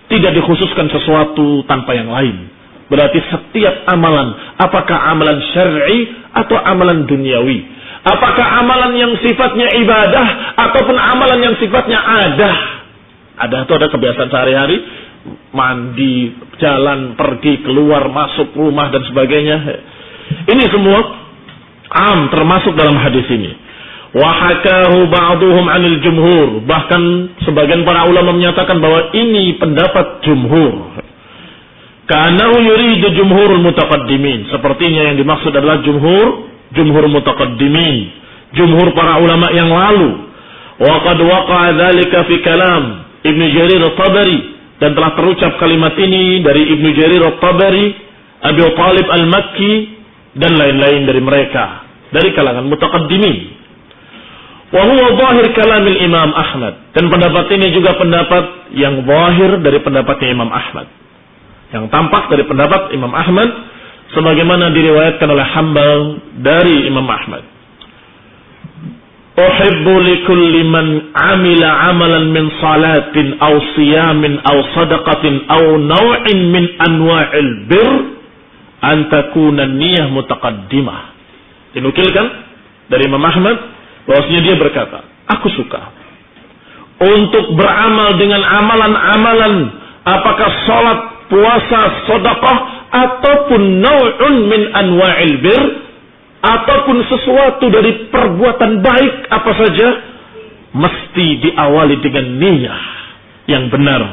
tidak dikhususkan sesuatu tanpa yang lain. Berarti setiap amalan, apakah amalan syar'i atau amalan duniawi, apakah amalan yang sifatnya ibadah ataupun amalan yang sifatnya adah. Ada itu ada kebiasaan sehari-hari, mandi, jalan, pergi, keluar, masuk rumah dan sebagainya. Ini semua am termasuk dalam hadis ini. Wa hakahu ba'duhum 'anil jumhur, bahkan sebagian para ulama menyatakan bahwa ini pendapat jumhur. Ka'annahu yuridu jumhurul mutaqaddimin, sepertinya yang dimaksud adalah jumhur mutaqaddimin, jumhur para ulama yang lalu. Wa qad waqa'a dzalika fi kalam Ibnu Jarir At-Tabari, dan telah terucap kalimat ini dari Ibnu Jarir At-Tabari, Abu Talib Al-Makki, dan lain-lain dari mereka dari kalangan mutaqaddimin. Wa huwa zahir kalamil Imam Ahmad, dan pendapat ini juga pendapat yang zahir dari pendapatnya Imam Ahmad, yang tampak dari pendapat Imam Ahmad, sebagaimana diriwayatkan oleh Hanbal dari Imam Ahmad. Uhibbu likulli man amila amalan min salatin aw siyamin aw sadaqatin aw naw'in min anwa'il bir an takuna niyyah mutaqaddimah. Dinukilkan dari Imam Ahmad bahwasanya dia berkata, aku suka untuk beramal dengan amalan-amalan, apakah salat, puasa, sedekah, ataupun nau'un min anwa'il bir, ataupun sesuatu dari perbuatan baik apa saja, mesti diawali dengan niyyah yang benar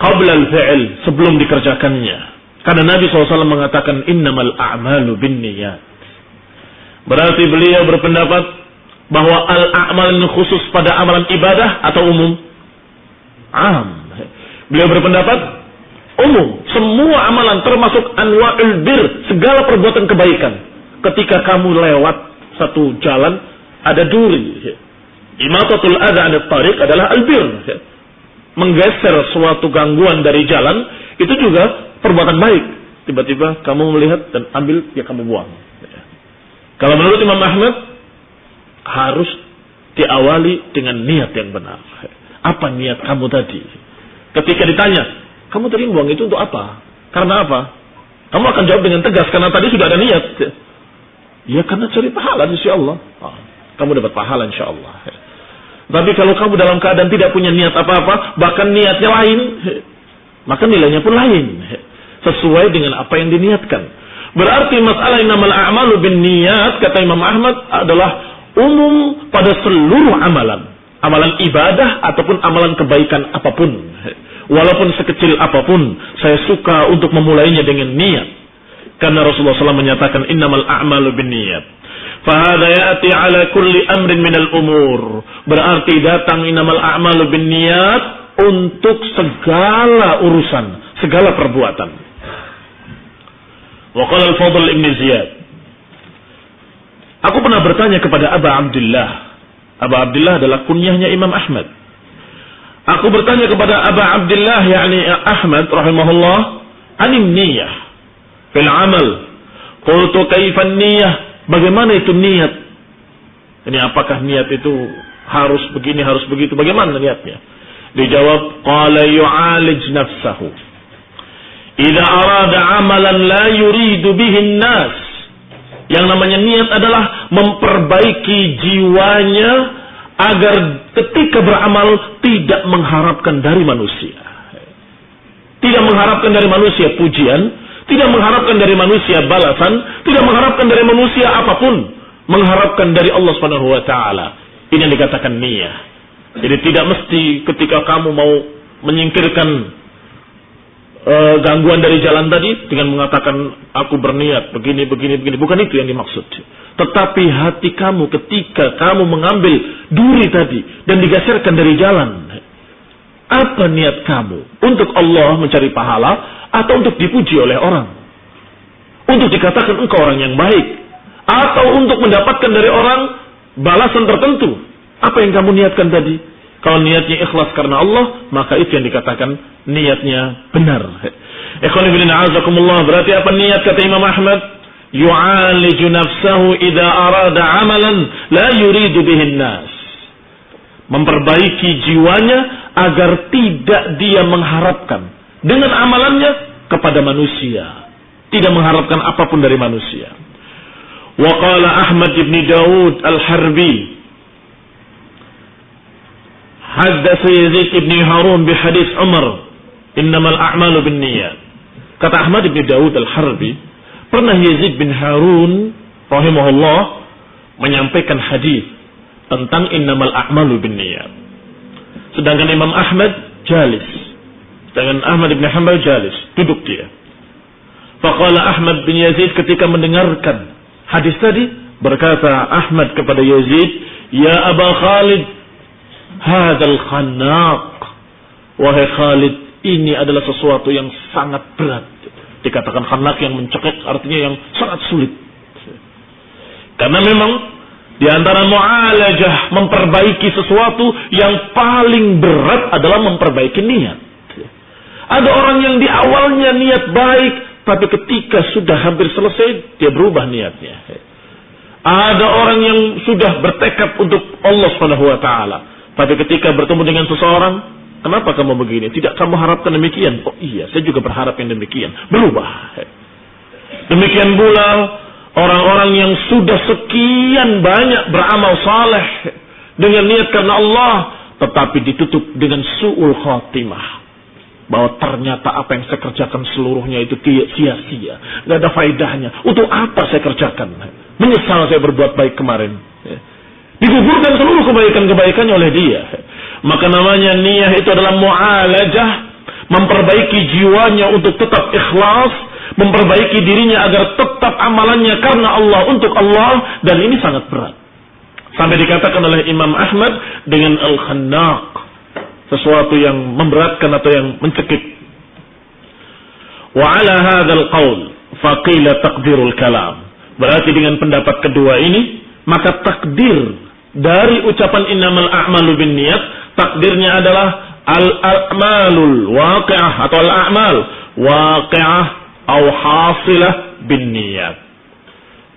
qabla al-fi'l, sebelum dikerjakannya. Karena Nabi SAW mengatakan innamal a'malu binniyat. Berarti beliau berpendapat bahwa al-a'mal ini khusus pada amalan ibadah atau umum? Am. Beliau berpendapat umum, semua amalan termasuk anwa'ul bir, segala perbuatan kebaikan. Ketika kamu lewat satu jalan, ada duri, imatatul adha 'anil tariq adalah al-bir. Menggeser suatu gangguan dari jalan, itu juga perbuatan baik. Tiba-tiba kamu melihat dan ambil, ya kamu buang. Kalau menurut Imam Ahmad, harus diawali dengan niat yang benar. Apa niat kamu tadi? Ketika ditanya, kamu tadi buang itu untuk apa? Karena apa? Kamu akan jawab dengan tegas, karena tadi sudah ada niat. Ya karena cari pahala insyaallah. Kamu dapat pahala insyaallah. Tapi kalau kamu dalam keadaan tidak punya niat apa-apa, bahkan niatnya lain, maka nilainya pun lain. Sesuai dengan apa yang diniatkan. Berarti masalah innamal a'malu binniyat, kata Imam Ahmad, adalah umum pada seluruh amalan. Amalan ibadah ataupun amalan kebaikan apapun. Walaupun sekecil apapun, saya suka untuk memulainya dengan niat. Karena Rasulullah SAW menyatakan innamal a'malu binniyat. Fahada ya'ti ala kulli amrin minal umur. Berarti datang innamal a'malu binniyat untuk segala urusan, segala perbuatan. Wa qala al-Fadl ibn Ziyad. Aku pernah bertanya kepada Aba Abdullah. Aba Abdullah adalah kunyahnya Imam Ahmad. Aku bertanya kepada Aba Abdullah yakni Ahmad rahimahullah, anin niyah fil amal. Qultu kaifan niyah? Bagaimana itu niat? Ini apakah niat itu harus begini, harus begitu? Bagaimana niatnya? Dijawab, qala yu'alij nafsahu. Idza arada amalan la yuridu bihi nas. Yang namanya niat adalah memperbaiki jiwanya agar ketika beramal tidak mengharapkan dari manusia. Tidak mengharapkan dari manusia pujian, tidak mengharapkan dari manusia balasan, tidak mengharapkan dari manusia apapun, mengharapkan dari Allah Subhanahu wa taala. Ini yang dikatakan niyah. Jadi tidak mesti ketika kamu mau menyingkirkan gangguan dari jalan tadi dengan mengatakan aku berniat begini. Bukan itu yang dimaksud. Tetapi hati kamu ketika kamu mengambil duri tadi dan digeserkan dari jalan, apa niat kamu? Untuk Allah mencari pahala atau untuk dipuji oleh orang? Untuk dikatakan engkau orang yang baik? Atau untuk mendapatkan dari orang balasan tertentu? Apa yang kamu niatkan tadi? Kalau niatnya ikhlas karena Allah, maka itu yang dikatakan niatnya benar. Ikhwan fillah a'azakumullah, berarti apa niat kata Imam Ahmad? Yu'aliju nafsahu idza arada amalan la yuridu bihi nas. Memperbaiki jiwanya agar tidak dia mengharapkan dengan amalannya kepada manusia, tidak mengharapkan apapun dari manusia. Wa qala Ahmad ibn Daud al-Harbi, haddatsa Yazid ibn Harun bi hadis Umar, innamal a'malu binniyat. Kata Ahmad ibn Daud al-Harbi, pernah Yazid bin Harun rahimahullah menyampaikan hadis tentang innamal a'malu binniyat. Sedangkan Imam Ahmad jalis. Sedangkan Ahmad bin Hanbal jalis, duduk dia. Faqala Ahmad bin Yazid ketika mendengarkan hadis tadi, berkata Ahmad kepada Yazid, "Ya Aba Khalid, hadzal khannaq." Wahai Khalid, ini adalah sesuatu yang sangat berat. Dikatakan khannaq yang mencekik, artinya yang sangat sulit. Karena memang di antara mu'alajah, memperbaiki sesuatu yang paling berat adalah memperbaiki niat. Ada orang yang di awalnya niat baik, tapi ketika sudah hampir selesai, dia berubah niatnya. Ada orang yang sudah bertekad untuk Allah Subhanahu wa taala, tapi ketika bertemu dengan seseorang, kenapa kamu begini? Tidak kamu harapkan demikian? Oh iya, saya juga berharap yang demikian. Berubah. Demikian pula orang-orang yang sudah sekian banyak beramal saleh dengan niat karena Allah, tetapi ditutup dengan su'ul khatimah. Bahwa ternyata apa yang saya kerjakan seluruhnya itu sia-sia. Gak ada faedahnya. Untuk apa saya kerjakan? Menyesal saya berbuat baik kemarin. Digugurkan seluruh kebaikan-kebaikannya oleh dia. Maka namanya niyah itu adalah mu'alajah. Memperbaiki jiwanya untuk tetap ikhlas. Memperbaiki dirinya agar tetap amalannya karena Allah, untuk Allah. Dan ini sangat berat. Sampai dikatakan oleh Imam Ahmad dengan al-khannaq. Sesuatu yang memberatkan atau yang mencekik. Wa ala hadzal qaul faqila taqdirul kalam. Berarti dengan pendapat kedua ini, maka takdir dari ucapan innamal a'malu binniyat, takdirnya adalah al-a'malul waqi'ah atau al-a'mal waqi'ah atau hasilah binniyat.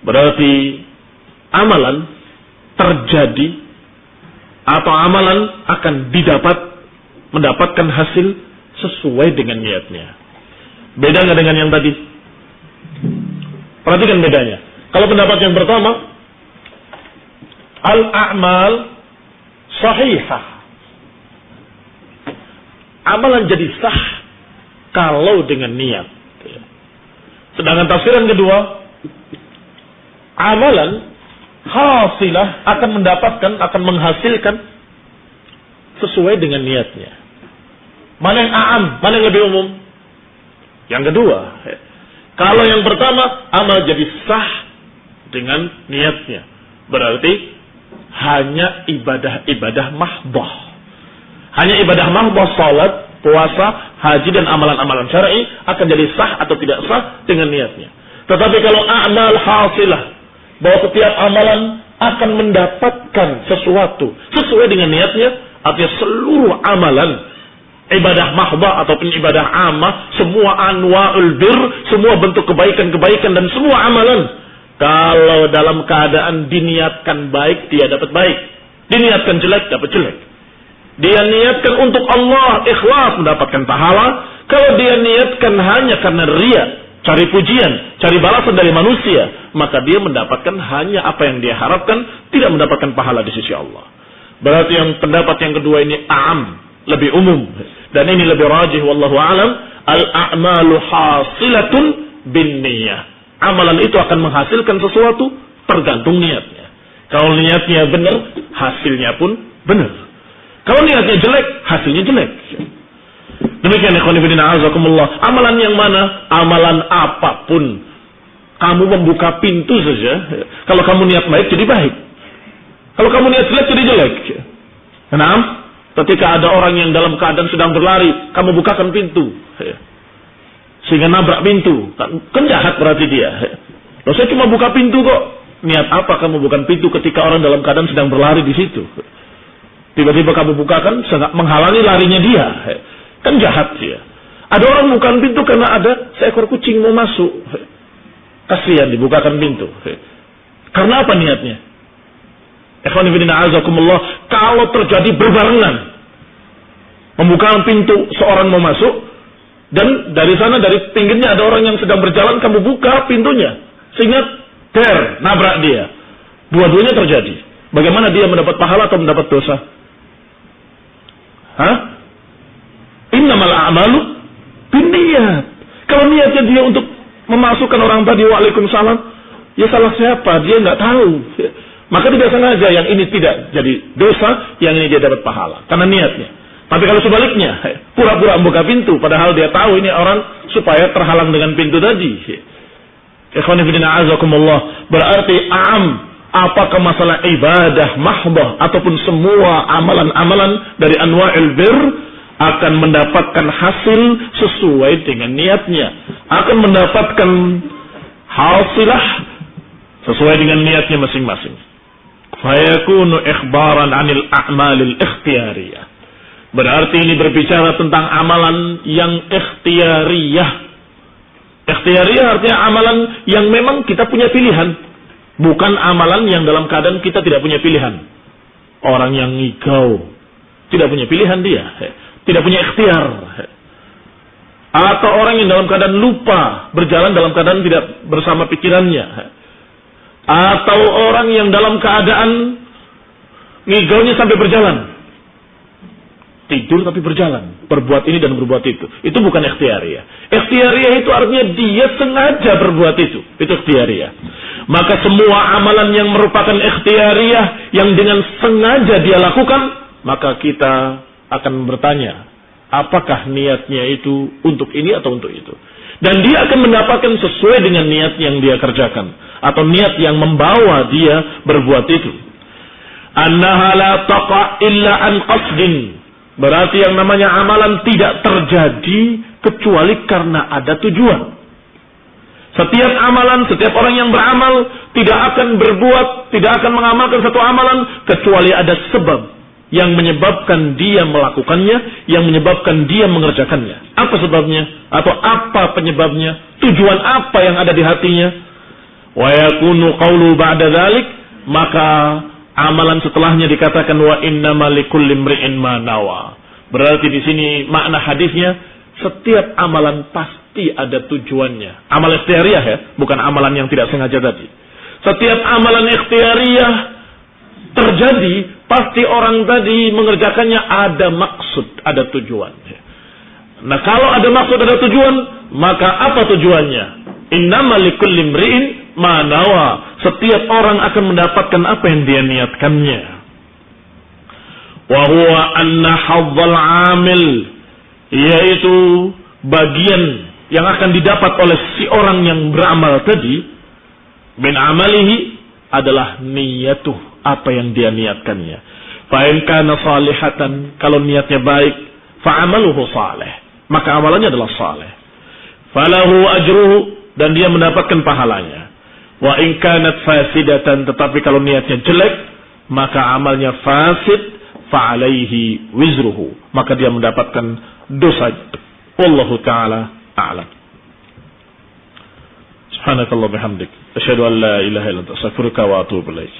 Berarti amalan terjadi atau amalan akan mendapatkan hasil sesuai dengan niatnya. Beda nggak dengan yang tadi? Perhatikan bedanya. Kalau pendapat yang pertama, al-a'mal sahihah. Amalan jadi sah kalau dengan niat. Sedangkan tafsiran kedua, amalan hasilah akan menghasilkan sesuai dengan niatnya. Mana yang a'am, mana yang lebih umum? Yang kedua. Kalau yang pertama, amal jadi sah dengan niatnya. Berarti hanya ibadah-ibadah mahdoh. Hanya ibadah mahdoh, salat, puasa, haji, dan amalan-amalan syar'i akan jadi sah atau tidak sah dengan niatnya. Tetapi kalau a'mal hasilah, bahwa setiap amalan akan mendapatkan sesuatu sesuai dengan niatnya, artinya seluruh amalan, ibadah mahdoh ataupun ibadah ammah, semua anwa'ul bir, semua bentuk kebaikan-kebaikan dan semua amalan, kalau dalam keadaan diniatkan baik, dia dapat baik. Diniatkan jelek, dapat jelek. Dia niatkan untuk Allah, ikhlas, mendapatkan pahala. Kalau dia niatkan hanya karena riya, cari pujian, cari balasan dari manusia, maka dia mendapatkan hanya apa yang dia harapkan, tidak mendapatkan pahala di sisi Allah. Berarti yang pendapat yang kedua ini a'am, lebih umum. Dan ini lebih rajih, wallahu a'lam. Al-a'malu hasilatun bin niyah. Amalan itu akan menghasilkan sesuatu tergantung niatnya. Kalau niatnya benar, hasilnya pun benar. Kalau niatnya jelek, hasilnya jelek. Demikian ikhwan fillah azakumullah. Amalan yang mana? Amalan apapun. Kamu membuka pintu saja. Kalau kamu niat baik, jadi baik. Kalau kamu niat jelek, jadi jelek. Kenapa? Ketika ada orang yang dalam keadaan sedang berlari, kamu bukakan pintu. Sehingga nabrak pintu. Kan jahat berarti dia. Loh, saya cuma buka pintu kok. Niat apa kamu bukan pintu ketika orang dalam keadaan sedang berlari di situ? Tiba-tiba kamu bukakan, menghalangi larinya dia. Kan jahat dia. Ada orang bukan pintu karena ada seekor kucing mau masuk. Kasihan dibukakan pintu. Karena apa niatnya? Ikhwan fillah azakumullah, kalau terjadi berbarengan, membuka pintu seorang mau masuk, dan dari sana, dari pinggirnya ada orang yang sedang berjalan, kamu buka pintunya, sehingga nabrak dia. Dua-duanya terjadi. Bagaimana dia mendapat pahala atau mendapat dosa? Innamal a'malu binniyat. Kalau niatnya dia untuk memasukkan orang tadi, waalaikumsalam, ya salah siapa? Dia nggak tahu. Maka tidak sengaja, yang ini tidak jadi dosa, yang ini dia dapat pahala karena niatnya. Tapi kalau sebaliknya, pura-pura membuka pintu, padahal dia tahu ini orang supaya terhalang dengan pintu tadi. Ikhwan fillah azakumullah, berarti apakah masalah ibadah mahdoh ataupun semua amalan-amalan dari anwa'il bir akan mendapatkan hasil sesuai dengan niatnya, akan mendapatkan hasilah sesuai dengan niatnya masing-masing. Fayakunu ikhbaran 'anil a'malil ikhtiyariyah. Berarti ini berbicara tentang amalan yang ikhtiyariyah. Ikhtiyariyah artinya amalan yang memang kita punya pilihan, bukan amalan yang dalam keadaan kita tidak punya pilihan. Orang yang ngigau tidak punya pilihan dia, tidak punya ikhtiar. Atau orang yang dalam keadaan lupa, berjalan dalam keadaan tidak bersama pikirannya. Atau orang yang dalam keadaan ngigaunya sampai berjalan. Tidur tapi berjalan, berbuat ini dan berbuat itu. Itu bukan ikhtiyariyah. Ikhtiyariyah itu artinya dia sengaja berbuat itu. Itu ikhtiyariyah. Maka semua amalan yang merupakan ikhtiyariyah, yang dengan sengaja dia lakukan, maka kita akan bertanya, apakah niatnya itu untuk ini atau untuk itu? Dan dia akan mendapatkan sesuai dengan niat yang dia kerjakan, atau niat yang membawa dia berbuat itu. Annaha la taqa illa an qasdin. Berarti yang namanya amalan tidak terjadi kecuali karena ada tujuan. Setiap amalan, setiap orang yang beramal tidak akan berbuat, tidak akan mengamalkan satu amalan kecuali ada sebab yang menyebabkan dia melakukannya, yang menyebabkan dia mengerjakannya. Apa sebabnya? Atau apa penyebabnya? Tujuan apa yang ada di hatinya? Wa yakunu qawlu ba'da dzalik, maka amalan setelahnya dikatakan wa innamal likulli imri'in ma nawa. Berarti di sini makna hadisnya, setiap amalan pasti ada tujuannya. Amal ikhtiyariyah ya, bukan amalan yang tidak sengaja tadi. Setiap amalan ikhtiyariyah terjadi, pasti orang tadi mengerjakannya ada maksud, ada tujuan. Nah, kalau ada maksud, ada tujuan, maka apa tujuannya? Innamal likulli imri'in ma nawa. Setiap orang akan mendapatkan apa yang dia niatkannya. Wa huwa anna hadzal 'amil, yaitu bagian yang akan didapat oleh si orang yang beramal tadi, min amalihi, adalah niyatuh, apa yang dia niatkannya. Fa in kana salihatan, kalau niatnya baik, fa amaluhu salih, maka amalannya adalah saleh. Falahu ajruhu, dan dia mendapatkan pahalanya. Wa in kanat fasidatan, tetapi kalau niatnya jelek, maka amalnya fasid, fa alaihi wizruhu, maka dia mendapatkan dosa. Wallahu taala a'lam. Subhanakallah bihamdik, asyhadu an la ilaha illa anta, astaghfiruka wa atubu ilaik.